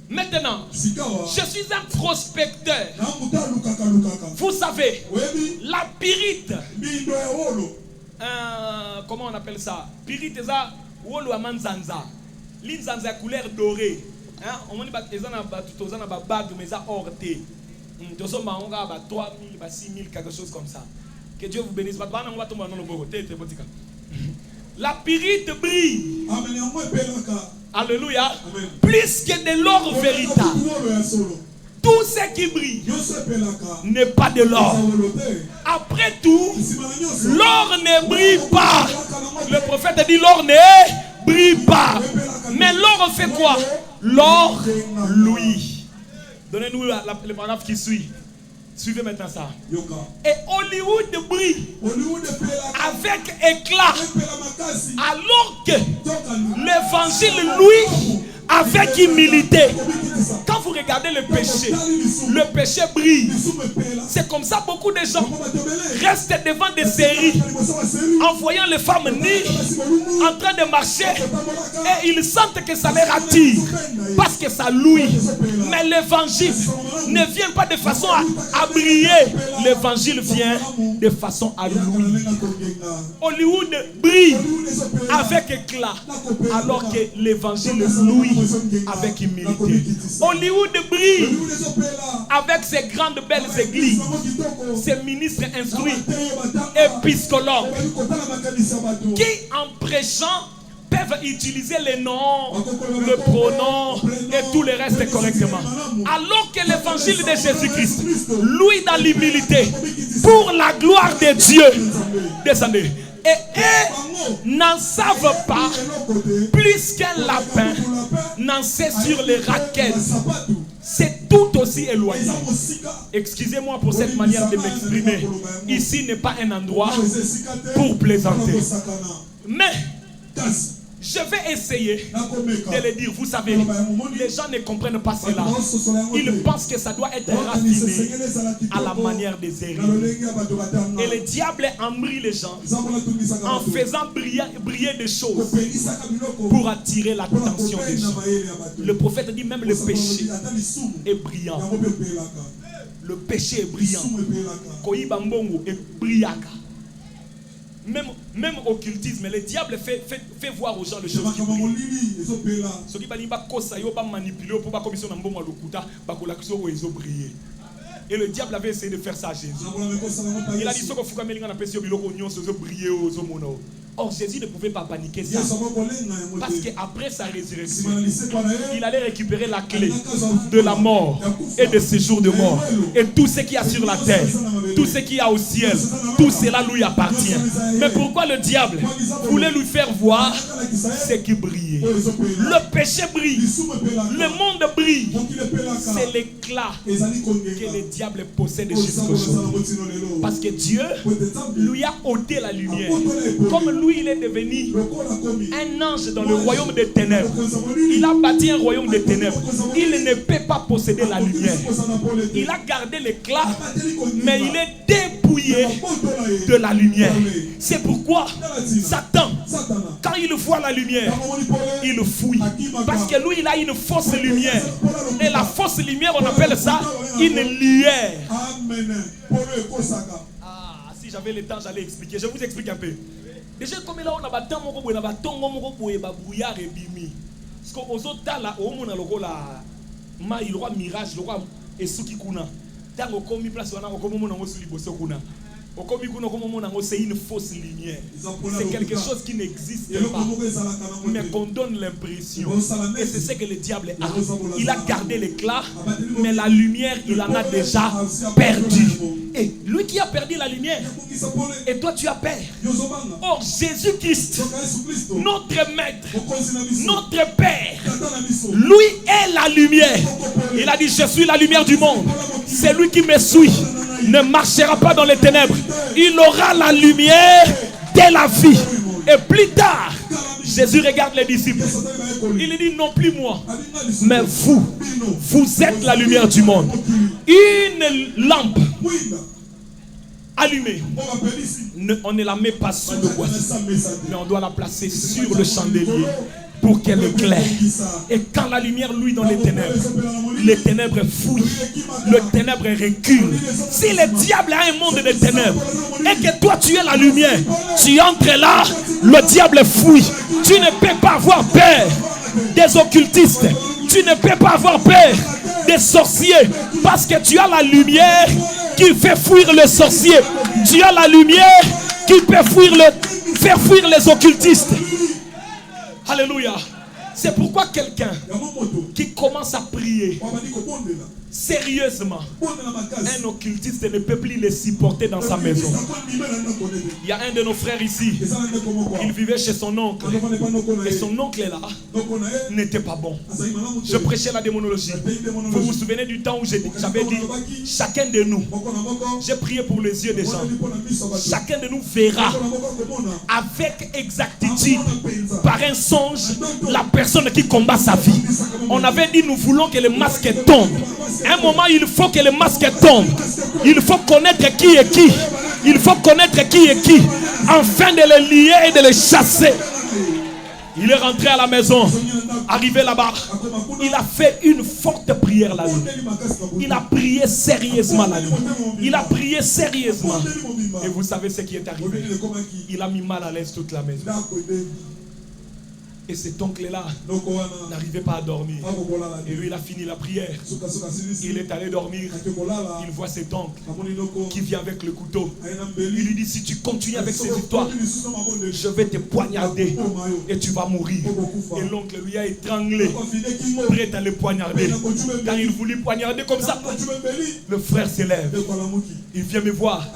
Maintenant, je suis un prospecteur. Vous savez, la pyrite. Comment on appelle ça? Pyrite, c'est ça. Wolo amanzanza. L'inzanza couleur dorée. On dit que les gens ont des bagues, mais ça orté. Ils ont 3 000, 6 000, quelque chose comme ça. Que Dieu vous bénisse. La pyrite brille. Alléluia. Amen. Plus que de l'or véritable. Tout ce qui brille n'est pas de l'or. Après tout, l'or ne brille pas. Le prophète dit l'or ne brille pas. Mais l'or fait quoi? L'or louit. Donnez-nous le paragraphe qui suit. Suivez maintenant ça. Et Hollywood brille avec éclat, alors que l'évangile louit avec humilité. Quand vous regardez le péché brille. C'est comme ça beaucoup de gens restent devant des séries en voyant les femmes nues en train de marcher et ils sentent que ça les attire parce que ça louit. Mais l'évangile ne vient pas de façon à briller. L'évangile vient de façon à louer. Hollywood brille avec éclat alors que l'évangile louit avec humilité. Hollywood brille avec ses grandes belles églises, ses ministres instruits, épiscologues, qui en prêchant peuvent utiliser les noms, le pronom et tout le reste correctement. Alors que l'évangile de Jésus-Christ, louis dans l'humilité, pour la gloire de Dieu, descendez. Et eux n'en savent pas plus qu'un lapin n'en sait sur les raquettes. C'est tout aussi éloigné. Excusez-moi pour cette manière de m'exprimer. Ici n'est pas un endroit pour plaisanter. Mais je vais essayer de le dire. Vous savez, les gens ne comprennent pas cela. Ils pensent que ça doit être raffiné à la manière des héritiers. Et le diable embrouille les gens en faisant briller des choses pour attirer l'attention des gens. Le prophète dit même le péché est brillant. Le péché est brillant. Koyiba mbongo est brillant. Même occultisme, le diable fait voir aux gens les choses qui brillent. Ceux qui briller. Et le diable avait essayé de faire ça à Jésus. Il a dit or Jésus ne pouvait pas paniquer ça. Parce qu'après sa résurrection, il allait récupérer la clé de la mort et de ce jour de mort. Et tout ce qu'il y a sur la terre, tout ce qu'il y a au ciel, tout cela lui appartient. Mais pourquoi le diable voulait lui faire voir ce qui brillait? Le péché brille, le monde brille. C'est l'éclat que le diable possède jusqu'au jour. Parce que Dieu lui a ôté la lumière. Comme lui, il est devenu un ange dans le royaume des ténèbres. Il a bâti un royaume des ténèbres. Il ne peut pas posséder la lumière. Il a gardé l'éclat, mais il est dépouillé de la lumière. C'est pourquoi Satan, quand il voit la lumière, il fouille. Parce que lui, il a une fausse lumière. Et la fausse lumière, on appelle ça une lumière. Ah, si j'avais le temps, j'allais expliquer. Je vous explique un peu. Déjà, comme là, on a battant mon robot, on a battant mon robot, et brouillard et bimi. Parce qu'aux autres temps, là, au monde, il y aura mirage, il y aura et ce qui kuna. Tant qu'on met place, on a comme on a reçu les bosses kuna. C'est une fausse lumière. C'est quelque chose qui n'existe pas, mais qu'on donne l'impression. Et c'est ce que le diable a. Il a gardé l'éclat, mais la lumière, il en a déjà perdu. Et lui qui a perdu la lumière, et toi tu as peur. Or Jésus-Christ, notre maître, notre Père, lui est la lumière. Il a dit: je suis la lumière du monde. C'est lui qui me suit ne marchera pas dans les ténèbres. Il aura la lumière de la vie. Et plus tard, Jésus regarde les disciples. Il dit: non plus moi, mais vous, vous êtes la lumière du monde. Une lampe allumée, on ne la met pas sur le bois, mais on doit la placer sur le chandelier pour qu'elle éclaire. Et quand la lumière luit dans les ténèbres fouillent, le ténèbre recule. Si le diable a un monde de ténèbres et que toi tu es la lumière, tu entres là, le diable fouille. Tu ne peux pas avoir peur des occultistes, tu ne peux pas avoir peur des sorciers, parce que tu as la lumière qui fait fuir les sorciers. Tu as la lumière qui peut faire fuir les occultistes. Alléluia. C'est pourquoi quelqu'un qui commence à prier sérieusement, un occultiste ne peut plus les supporter dans sa maison. Il y a un de nos frères ici, il vivait chez son oncle, et son oncle là n'était pas bon. Je prêchais la démonologie. Vous vous souvenez du temps où j'avais dit: chacun de nous, j'ai prié pour les yeux des gens, chacun de nous verra avec exactitude, par un songe, la personne qui combat sa vie. On avait dit: nous voulons que le masque tombe. À un moment, il faut que le masque tombe. Il faut connaître qui est qui. Il faut connaître qui est qui, afin de les lier et de les chasser. Il est rentré à la maison. Arrivé là-bas, il a fait une forte prière la nuit. Il a prié sérieusement la nuit. Il a prié sérieusement. Et vous savez ce qui est arrivé? Il a mis mal à l'aise toute la maison. Et cet oncle-là n'arrivait pas à dormir. Et lui, il a fini la prière. Il est allé dormir. Il voit cet oncle qui vient avec le couteau. Il lui dit: si tu continues avec ces histoires, je vais te poignarder et tu vas mourir. Et l'oncle lui a étranglé, prêt à le poignarder. Quand il voulut poignarder comme ça, le frère s'élève. Il vient me voir.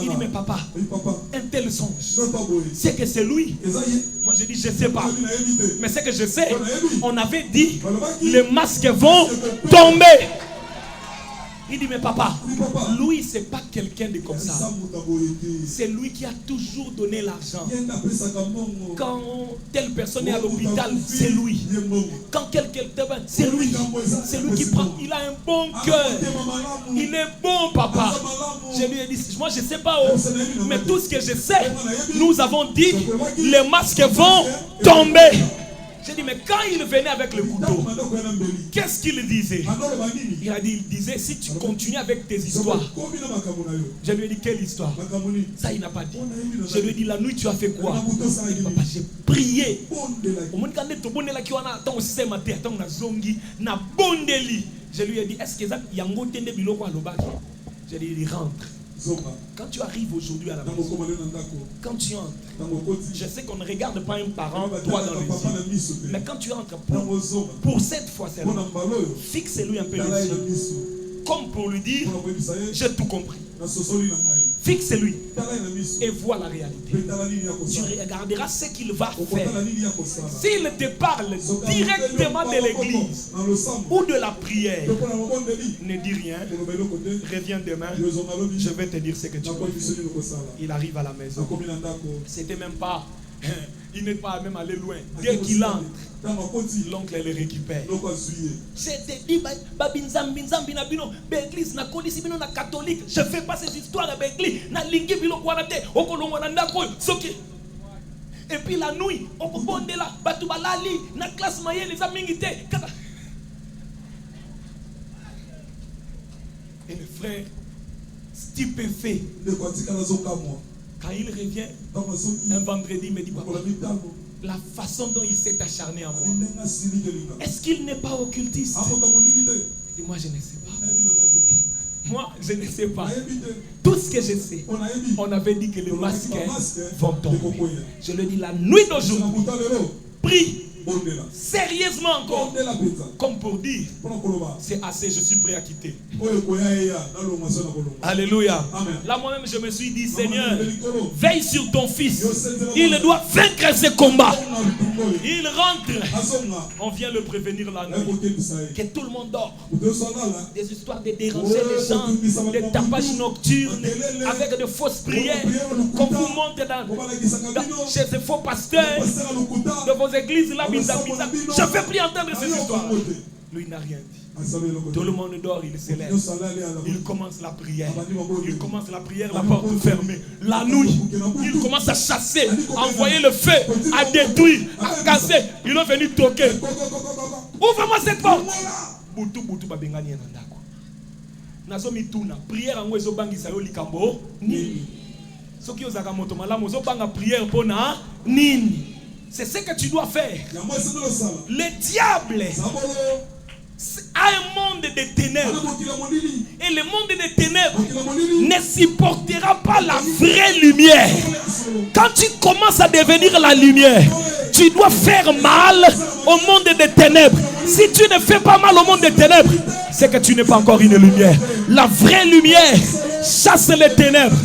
Il dit: mais papa, un tel songe, c'est que c'est lui. Moi je dis: je ne sais pas. Mais ce que je sais, on avait dit: les masques vont tomber. Il dit: mais papa, lui c'est pas quelqu'un de comme ça. C'est lui qui a toujours donné l'argent. Quand telle personne est à l'hôpital, c'est lui. Quand quelqu'un c'est lui. C'est lui qui prend. Il a un bon cœur. Il est bon, papa. Je lui ai dit: moi je sais pas, mais tout ce que je sais, nous avons dit: les masques vont tomber. J'ai dit: mais quand il venait avec le couteau, qu'est-ce qu'il disait? Il disait: si tu continues avec tes histoires. Je lui ai dit: quelle histoire? Ça, il n'a pas dit. Je lui ai dit: la nuit, tu as fait quoi? Il dit: papa, j'ai prié. Je lui ai dit: est-ce que Yango Tende Biloko Alobaki? Je lui ai dit: rentre. Quand tu arrives aujourd'hui à la maison, quand tu entres, je sais qu'on ne regarde pas un parent droit dans les yeux, mais quand tu entres, pour cette fois seulement, fixe-lui un peu les yeux, comme pour lui dire: j'ai tout compris. Fixe-lui et vois la réalité. Tu regarderas ce qu'il va faire. S'il te parle directement de l'église ou de la prière, ne dis rien. Reviens demain. Je vais te dire ce que tu veux faire. Il arrive à la maison. C'était même pas. Il n'est pas même allé loin. Dès qu'il entre, l'oncle le récupère. J'ai dit: l'église na kodisi bino na catholique. Je fais pas ces histoires de l'église. Na lingi bilo kwanate okolongo na ndako soki. Et puis la nuit, okobondela batu balali na classe moyenne les amingite. Et le frère stupéfait. Quand il revient un vendredi, il me dit: papa, la façon dont il s'est acharné à moi, est-ce qu'il n'est pas occultiste? Je dis: moi je ne sais pas. Moi, je ne sais pas. Tout ce que je sais, on avait dit que les masques vont tomber. Je le dis la nuit d'aujourd'hui. Prie. Sérieusement encore. Comme pour dire, c'est assez, je suis prêt à quitter. Alléluia. Là moi-même je me suis dit, Seigneur, veille sur ton fils. Il doit vaincre ce combat. Il rentre. On vient le prévenir la nuit. Que tout le monde dort. Des histoires de déranger les gens, des tapages nocturnes avec de fausses prières. Qu'on vous monte chez ces faux pasteurs de vos églises là. Je fais plus entendre ces histoires. Lui n'a rien dit. Tout le monde dort, il se lève. Il commence la prière. Il commence la prière, la porte fermée. La nuit, il commence à chasser, à envoyer le feu, à détruire, à casser. Il est venu toquer. Ouvre-moi cette porte. Boutou boutou babengani nandako. Nazo mituna. Prière en wezo bangi sayo likambo. Nini. Soki ozaka moto malamu ozo banga prière pona nini. C'est ce que tu dois faire. Le diable a un monde de ténèbres. Et le monde des ténèbres ne supportera pas la vraie lumière. Quand tu commences à devenir la lumière, tu dois faire mal au monde des ténèbres. Si tu ne fais pas mal au monde des ténèbres, c'est que tu n'es pas encore une lumière. La vraie lumière chasse les ténèbres.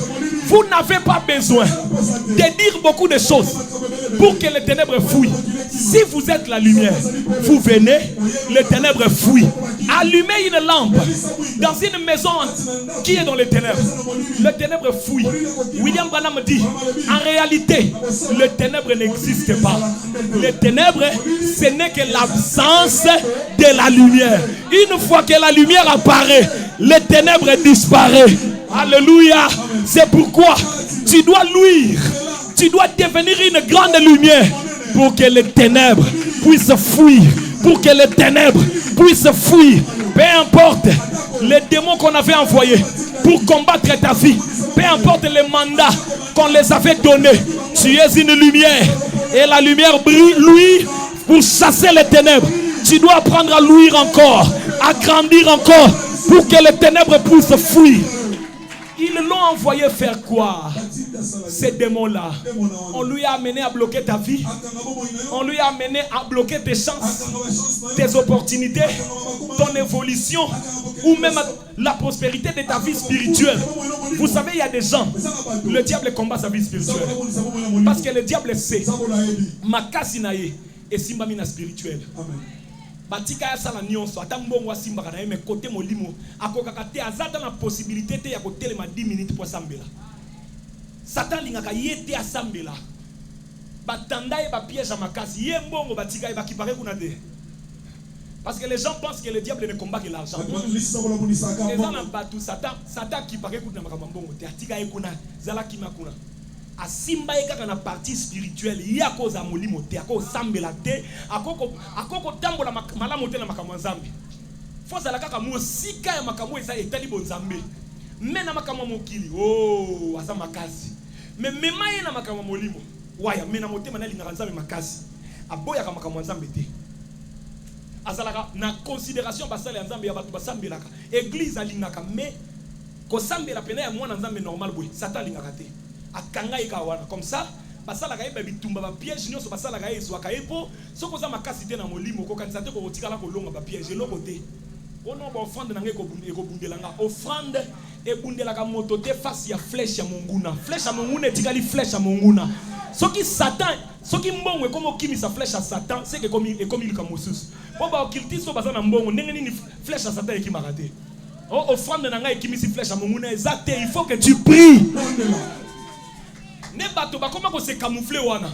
Vous n'avez pas besoin de dire beaucoup de choses pour que les ténèbres fuient. Si vous êtes la lumière, vous venez, les ténèbres fuient. Allumez une lampe dans une maison qui est dans les ténèbres. Les ténèbres fuient. William Branham dit, en réalité, les ténèbres n'existent pas. Les ténèbres, ce n'est que l'absence de la lumière. Une fois que la lumière apparaît, les ténèbres disparaissent. Alléluia. C'est pourquoi tu dois luire. Tu dois devenir une grande lumière pour que les ténèbres puissent fuir. Pour que les ténèbres puissent fuir. Peu importe les démons qu'on avait envoyés pour combattre ta vie. Peu importe les mandats qu'on les avait donnés. Tu es une lumière. Et la lumière brille, lui, pour chasser les ténèbres. Tu dois apprendre à luire encore. À grandir encore. Pour que les ténèbres puissent fuir. Ils l'ont envoyé faire quoi? Ces démons-là. On lui a amené à bloquer ta vie. On lui a amené à bloquer tes chances, tes opportunités, ton évolution, ou même la prospérité de ta vie spirituelle. Vous savez, il y a des gens, le diable combat sa vie spirituelle. Parce que le diable sait, makasi naye et simbamina spirituel. Batika ya sala nyonso ata mbongo asimba kana me côté molimo akokaka te azata na possibilité te ya kotelema 10 minutes pour sambela. Satan lingaka yete asambela. Batanda e ba piège à makasi ye mbongo batika e ba kipare kuna te. Parce que les gens pensent que le diable ne combat que l'argent. Les gens n'ont pas tout Satan qui paraît kuna makambongo te atika e kuna zala kima kuna. Asimba eka na partie spirituelle yako za molimo te ako sambela te akoko tambola malamu te na makambo nzambe fo za la kaka mosika ya makambo eza etali bonzambe mais na makambo mokili oh asa makasi mais mema ye na makambo molimo waya mais na motema na linga nzambe makasi aboya ka makambo nzambe te azalaka na considération basala nzambe ya batu basambelaka église alingaka mais ko sambela pena ya mwana nzambe normal boy satan alingaka te akanga ikawana comme ça basala kaye bitumba ba piège nyonso basala kaye ezwa kaye po soko za makasi te na molimo ko kanisa te ko tikala ko longa ba piège loko te ono ba offrande na ngeko bundelanga offrande e bundelaka moto te face ya flèche ya monguna etikali flèche ya monguna soki satan soki mbongo ekomo kimisa flèche ya satan c'est que comme ilika mosusu po ba okiltiso bazana mbongo ndenge nini flèche ya satan ekimaka te offrande na ngai ekimisi flèche ya monguna exact il faut que tu pries. Ne bato ba comment se camoufler wana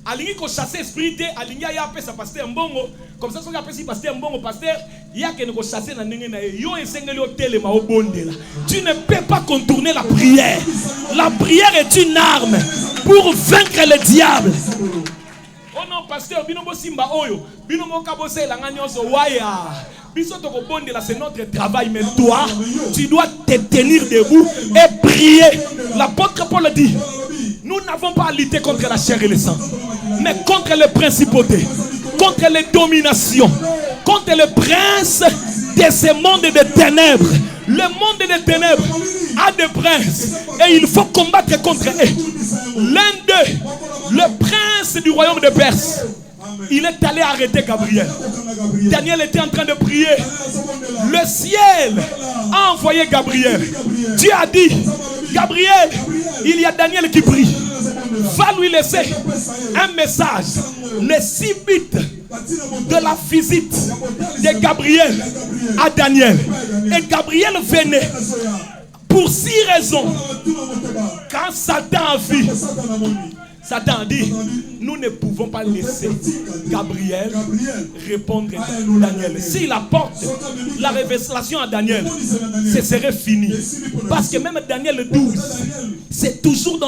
alingi ko chasser esprit te alingi ya pesa pasteur mbongo comme ça soki apesi pasteur mbongo pasteur ya ke ne ko chasser na ndenge na yo esengeli otelema obondela. Tu ne peux pas contourner la prière. La prière est une arme pour vaincre le diable. Oh non pasteur bino bo simba oyo bino mo kabose la nganyonso waya biso to ko bondela c'est notre travail mais toi tu dois te tenir debout et prier. L'apôtre Paul dit nous n'avons pas à lutter contre la chair et le sang, mais contre les principautés, contre les dominations, contre les princes de ce monde de ténèbres. Le monde des ténèbres a des princes et il faut combattre contre eux. L'un d'eux, le prince du royaume de Perse, il est allé arrêter Gabriel. Daniel était en train de prier. Le ciel a envoyé Gabriel. Dieu a dit, Gabriel, il y a Daniel qui prie. Va lui laisser un message. Les 6 bits de la visite de Gabriel à Daniel. Et Gabriel venait pour 6 raisons. Quand Satan a vu, Satan a dit, nous ne pouvons pas laisser Gabriel répondre à Daniel. S'il apporte la révélation à Daniel, ce serait fini. Parce que même Daniel 12, c'est toujours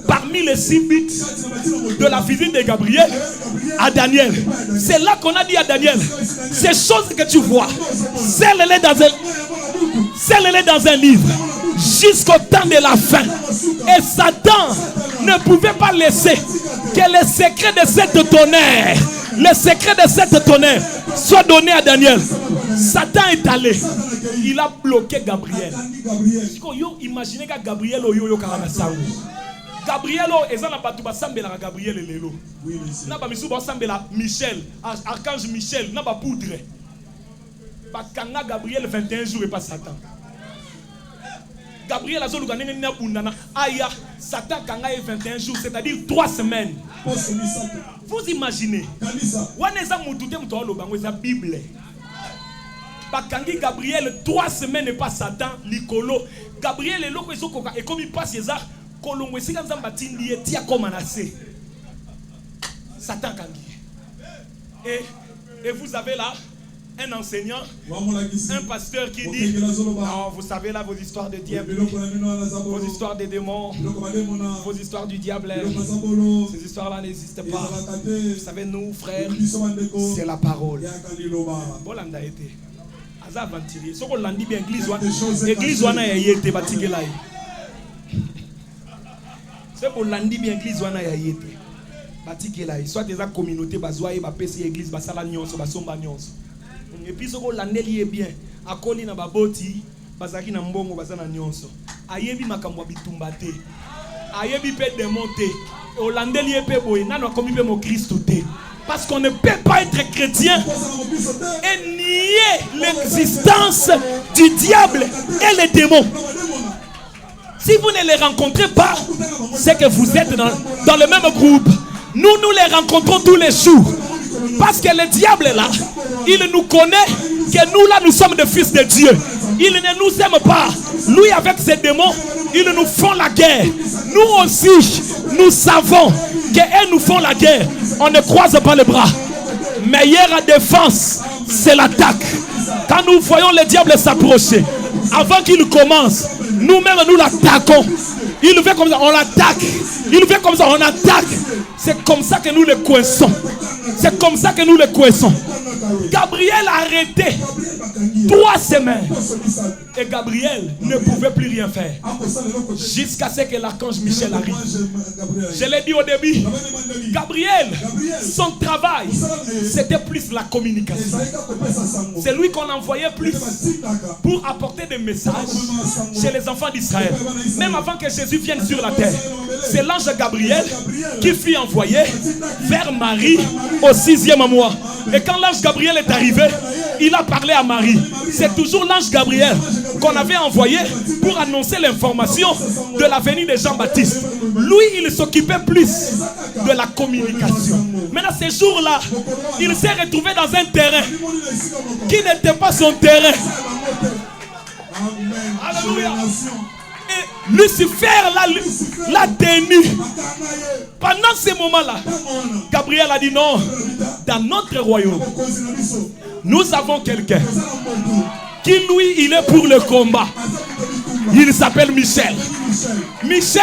parmi les 6 buts de la visite de Gabriel à Daniel. C'est là qu'on a dit à Daniel, ces choses que tu vois, scelle-les dans un livre jusqu'au temps de la fin. Et Satan ne pouvait pas laisser que les secrets de cette tonnerre soient donnés à Daniel. Satan est allé. Il a bloqué Gabriel. Imaginez que Gabriel oyo karanasango. Gabriel ezana batu basambela Gabriel lelo. Na ba misu basambela Michel, archange Michel, na ba poudre. Ba kanga Gabriel 21 jours et pas Satan. Gabriel a zoluka nene na bundana aya Satan kanga 21 jours, c'est-à-dire 3 semaines. Vous imaginez? Waneza mutute mutolo bango za Bible. Bakangi Gabriel 3 semaines et pas Satan likolo. Gabriel est loko ezokoka et comme il passe César kolongo esika nzamba tindi etia comme anase. Satan kangi. Et vous avez là un enseignant, un pasteur qui dit oh, vous savez là vos histoires de diable, vos histoires des démons, vos histoires du diable, ces histoires là n'existent pas. Vous savez nous frères, c'est la parole. Bolanda été aza aventurier soko landi bien église wana ya yete batikela yi. C'est pour landi bien église wana ya yete batikela yi. Soit des communautés bazwa yi ba pesi église basala nyonso basomba nyonso. Et puis soko landeli bien akoli na baboti bazaki na mbongo bazana nyonso. Ayebi makambo bitumba te. Ayebi pe démonter. Olandeli pe boy nano akomi pe mo Christ te. Parce qu'on ne peut pas être chrétien et nier l'existence du diable et les démons. Si vous ne les rencontrez pas, c'est que vous êtes dans le même groupe. Nous les rencontrons tous les jours. Parce que le diable est là, il nous connaît que nous là nous sommes des fils de Dieu. Il ne nous aime pas. Lui avec ses démons, ils nous font la guerre. Nous aussi, nous savons qu'eux nous font la guerre. On ne croise pas les bras. Meilleure défense, c'est l'attaque. Quand nous voyons le diable s'approcher, avant qu'il commence, nous-mêmes nous l'attaquons. Il fait comme ça, on l'attaque. Il fait comme ça, on attaque. C'est comme ça que nous le coinçons. C'est comme ça que nous le coinçons. Gabriel a arrêté 3 semaines. Et Gabriel ne pouvait plus rien faire. Jusqu'à ce que l'archange Michel arrive. Je l'ai dit au début. Gabriel, son travail, c'était plus la communication. C'est lui qu'on envoyait plus pour apporter des messages chez les enfants d'Israël. Même avant que Jésus vienne sur la terre. C'est l'ange Gabriel qui fut envoyé vers Marie au 6e mois. Et quand l'ange Gabriel est arrivé, il a parlé à Marie. C'est toujours l'ange Gabriel qu'on avait envoyé pour annoncer l'information de la venue de Jean-Baptiste. Lui, il s'occupait plus de la communication. Maintenant, ces jours-là, il s'est retrouvé dans un terrain qui n'était pas son terrain. Alléluia. Et Lucifer l'a tenu. Pendant ces moments-là, Gabriel a dit non, dans notre royaume, nous avons quelqu'un qui lui, il est pour le combat. Il s'appelle Michel. Michel,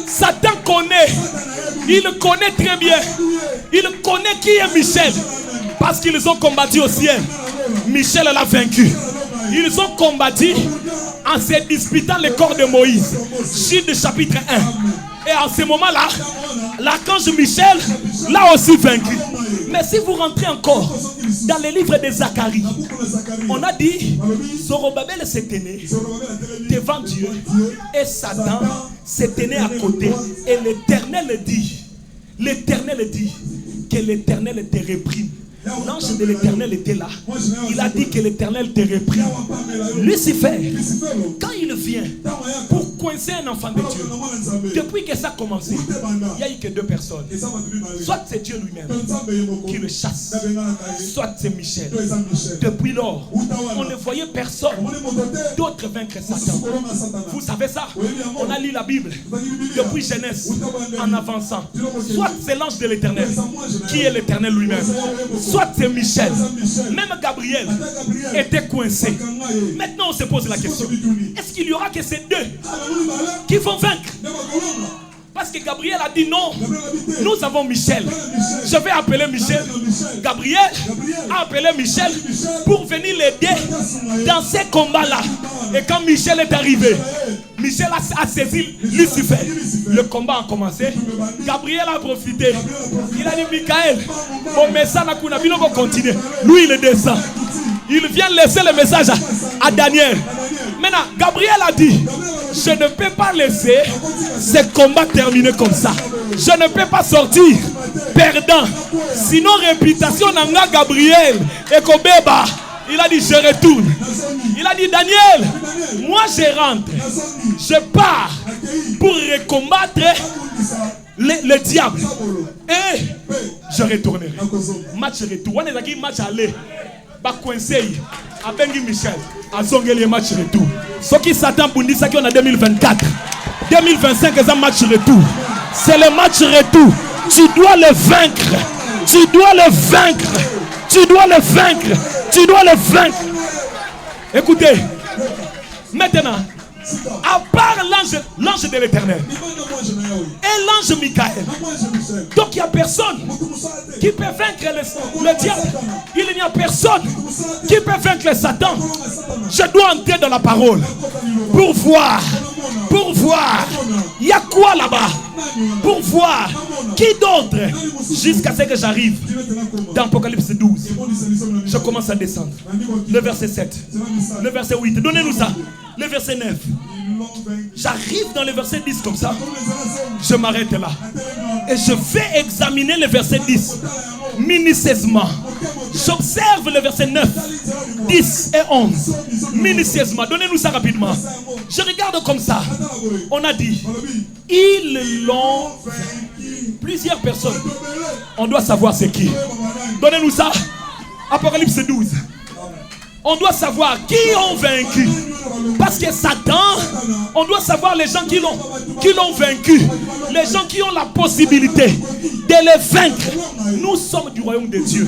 Satan connaît. Il connaît très bien. Il connaît qui est Michel. Parce qu'ils ont combattu au ciel. Michel l'a vaincu. Ils ont combattu en se disputant le corps de Moïse. Jude chapitre 1. Et en ce moment-là, l'archange Michel l'a aussi vaincu. Mais si vous rentrez encore dans les livres de Zacharie, on a dit Zorobabel s'est tenu devant Dieu et Satan s'est tenu à côté. Et l'Éternel dit que l'Éternel te réprime. L'ange de l'Éternel était là. Il a dit que l'Éternel te réprime. Lucifer, quand il vient pour coincer un enfant de Dieu, depuis que ça a commencé, il n'y a eu que deux personnes. Soit c'est Dieu lui-même qui le chasse, soit c'est Michel. Depuis lors, on ne voyait personne d'autre vaincre Satan. Vous savez ça? On a lu la Bible depuis Genèse en avançant. Soit c'est l'ange de l'Éternel qui est l'Éternel lui-même, soit c'est Michel. Même Gabriel était coincé. Maintenant on se pose la question, est-ce qu'il y aura que ces deux qui vont vaincre? Parce que Gabriel a dit non, nous avons Michel. Je vais appeler Michel. Gabriel a appelé Michel pour venir l'aider dans ces combats-là. Et quand Michel est arrivé, Michel a saisi Lucifer. Le combat a commencé. Gabriel a profité. Il a dit Michael, mon message va continuer. Lui il descend. Il vient laisser le message à Daniel. Maintenant, Gabriel a dit, je ne peux pas laisser ce combat terminer comme ça. Je ne peux pas sortir perdant. Sinon, réputation n'a Gabriel et Kobeba. Il a dit, je retourne. Il a dit, Daniel, moi je rentre. Je pars pour recombattre le diable. Et je retournerai. Match retour. On est là qui match aller. Ba coincé. A Bengi Michel. A Zongeli match retour. Ce qui s'attend pour dire ça qu'on a 2024. 2025 c'est un match retour. C'est le match retour. Tu dois le vaincre. Tu dois le vaincre. Tu dois le vaincre. Tu dois le vaincre. Écoutez. Maintenant, à part l'ange de l'Éternel et l'ange Michael, donc il n'y a personne qui peut vaincre le diable. Il n'y a personne qui peut vaincre Satan. Je dois entrer dans la parole pour voir il y a quoi là-bas, pour voir qui d'autre, jusqu'à ce que j'arrive dans Apocalypse 12. Je commence à descendre. Le verset 7, le verset 8, donnez-nous ça. Le verset 9. J'arrive dans le verset 10 comme ça. Je m'arrête là. Et je vais examiner le verset 10 minutieusement. J'observe le verset 9, 10 et 11 minutieusement. Donnez-nous ça rapidement. Je regarde comme ça. On a dit, ils l'ont. Plusieurs personnes. On doit savoir c'est qui. Donnez-nous ça. Apocalypse 12. On doit savoir qui ont vaincu. Parce que Satan, on doit savoir les gens qui l'ont vaincu. Les gens qui ont la possibilité de les vaincre. Nous sommes du royaume de Dieu.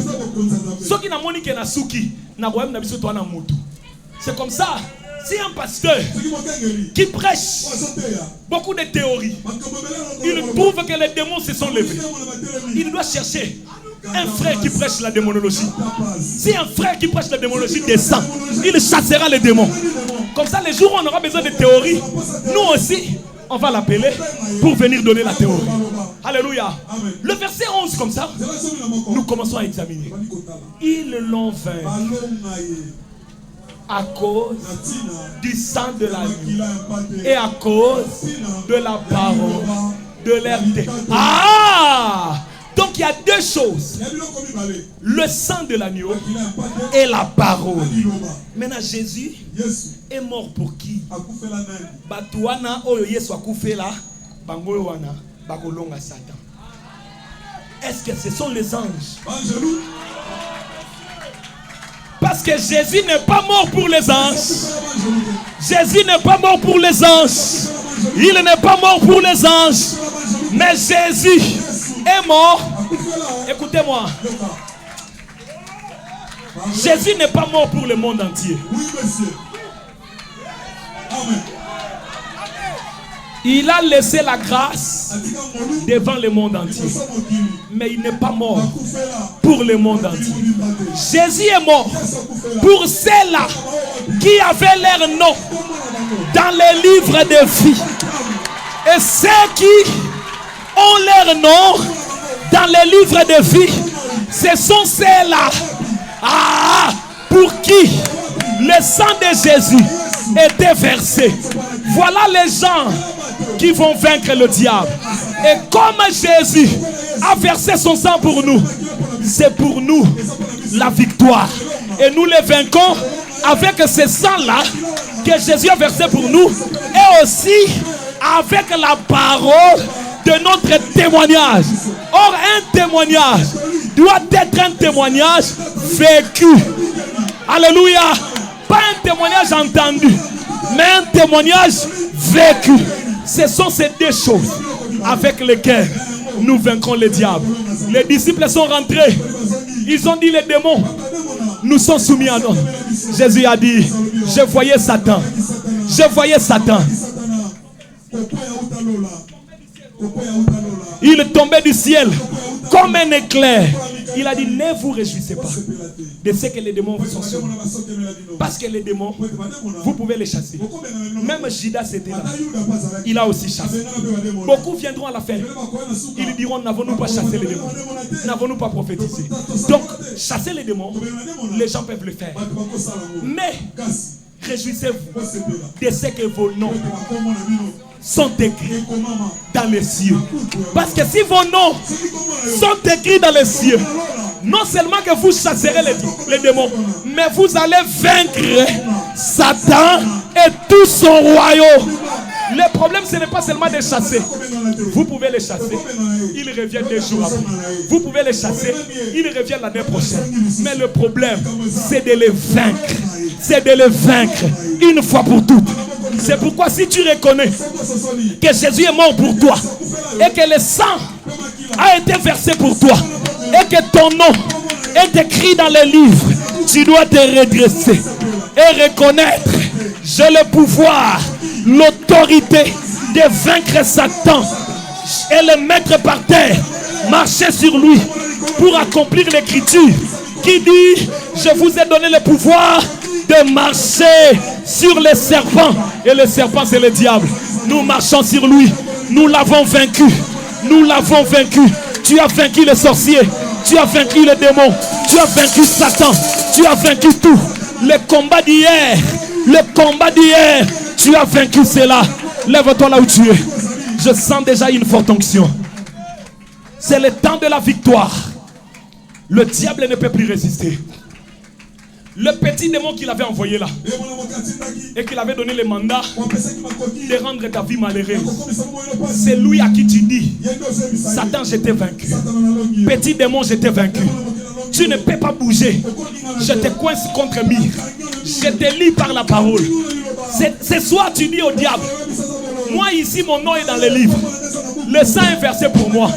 C'est comme ça. Si un pasteur qui prêche beaucoup de théories, il prouve que les démons se sont levés. Il doit chercher un frère qui prêche la démonologie. Si un frère qui prêche la démonologie descend, il chassera les démons. Comme ça, les jours où on aura besoin de théories, nous aussi, on va l'appeler pour venir donner la théorie. Alléluia. Le verset 11 comme ça, nous commençons à examiner. Ils l'ont vaincu à cause du sang de l'agneau et à cause de la parole de leur terre. Ah! Donc il y a deux choses. Le sang de l'agneau et la parole. Maintenant Jésus est mort pour qui? Batuana oyo Yesu akufela bangoyo wana bakolonga Satan. Est-ce que ce sont les anges? Parce que Jésus n'est pas mort pour les anges. Jésus n'est pas mort pour les anges. Il n'est pas mort pour les anges. Mais Jésus est mort. Écoutez-moi. Jésus n'est pas mort pour le monde entier. Il a laissé la grâce devant le monde entier. Mais il n'est pas mort pour le monde entier. Jésus est mort pour ceux-là qui avaient leur nom dans les livres de vie. Et ceux qui ont leur nom dans les livres de vie Ce sont ceux-là pour qui le sang de Jésus était versé. Voilà les gens qui vont vaincre le diable. Et comme Jésus a versé son sang pour nous, c'est pour nous la victoire. Et nous les vainquons avec ce sang-là que Jésus a versé pour nous, et aussi avec la parole de notre témoignage. Or, un témoignage doit être un témoignage vécu. Alléluia. Pas un témoignage entendu, mais un témoignage vécu. Ce sont ces deux choses avec lesquelles nous vaincrons le diable. Les disciples sont rentrés. Ils ont dit, les démons nous sont soumis à nous. Jésus a dit, je voyais Satan. Je voyais Satan. Il tombait du ciel comme un éclair. Il a dit, ne vous réjouissez pas de ce que les démons vous sont soumis. Parce que les démons, vous pouvez les chasser. Même Judas était là. Il a aussi chassé. Beaucoup viendront à la fin. Ils diront, n'avons-nous pas chassé les démons? N'avons-nous pas prophétisé? Donc, chasser les démons, les gens peuvent le faire. Mais, réjouissez-vous de ce que vos noms sont écrits dans les cieux. Parce que si vos noms sont écrits dans les cieux, non seulement que vous chasserez les démons, mais vous allez vaincre Satan et tout son royaume. Le problème, ce n'est pas seulement de chasser. Vous pouvez les chasser, ils reviennent 2 jours après. Vous pouvez les chasser, ils reviennent l'année prochaine. Mais le problème, c'est de les vaincre. C'est de les vaincre une fois pour toutes. C'est pourquoi si tu reconnais que Jésus est mort pour toi et que le sang a été versé pour toi et que ton nom est écrit dans les livres, tu dois te redresser et reconnaître: j'ai le pouvoir, l'autorité de vaincre Satan et le mettre par terre, marcher sur lui pour accomplir l'écriture qui dit: je vous ai donné le pouvoir de marcher sur les serpents. Et le serpent, c'est le diable. Nous marchons sur lui. Nous l'avons vaincu. Nous l'avons vaincu. Tu as vaincu les sorciers. Tu as vaincu les démons. Tu as vaincu Satan. Tu as vaincu tout. Le combat d'hier. Le combat d'hier. Tu as vaincu cela. Lève-toi là où tu es. Je sens déjà une forte onction. C'est le temps de la victoire. Le diable ne peut plus résister. Le petit démon qu'il avait envoyé là et qu'il avait donné le mandat de rendre ta vie malheureuse, c'est lui à qui tu dis: Satan, je t'ai vaincu. Petit démon, je t'ai vaincu. Tu ne peux pas bouger. Je te coince contre mur. Je te lis par la parole. Ce soir, tu dis au diable: moi ici, mon nom est dans les livres. Le sang est versé pour moi.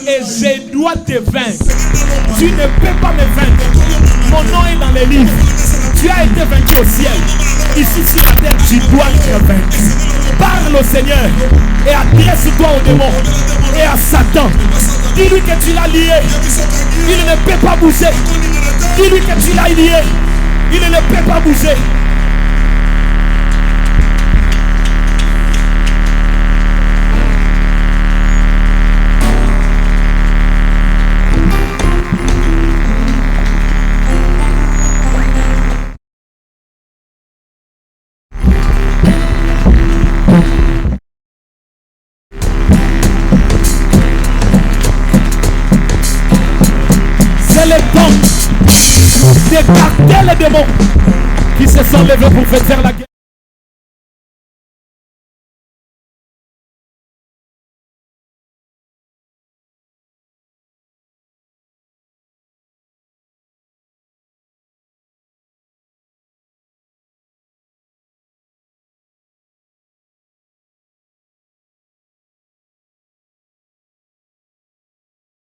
Et je dois te vaincre. Tu ne peux pas me vaincre. Mon nom est dans les livres. Tu as été vaincu au ciel. Ici sur la terre, tu dois être vaincu. Parle au Seigneur et adresse-toi au démon et à Satan. Dis-lui que tu l'as lié. Il ne peut pas bouger. Dis-lui que tu l'as lié. Il ne peut pas bouger. C'est le temps d'écarter les démons qui se sont levés pour faire la guerre.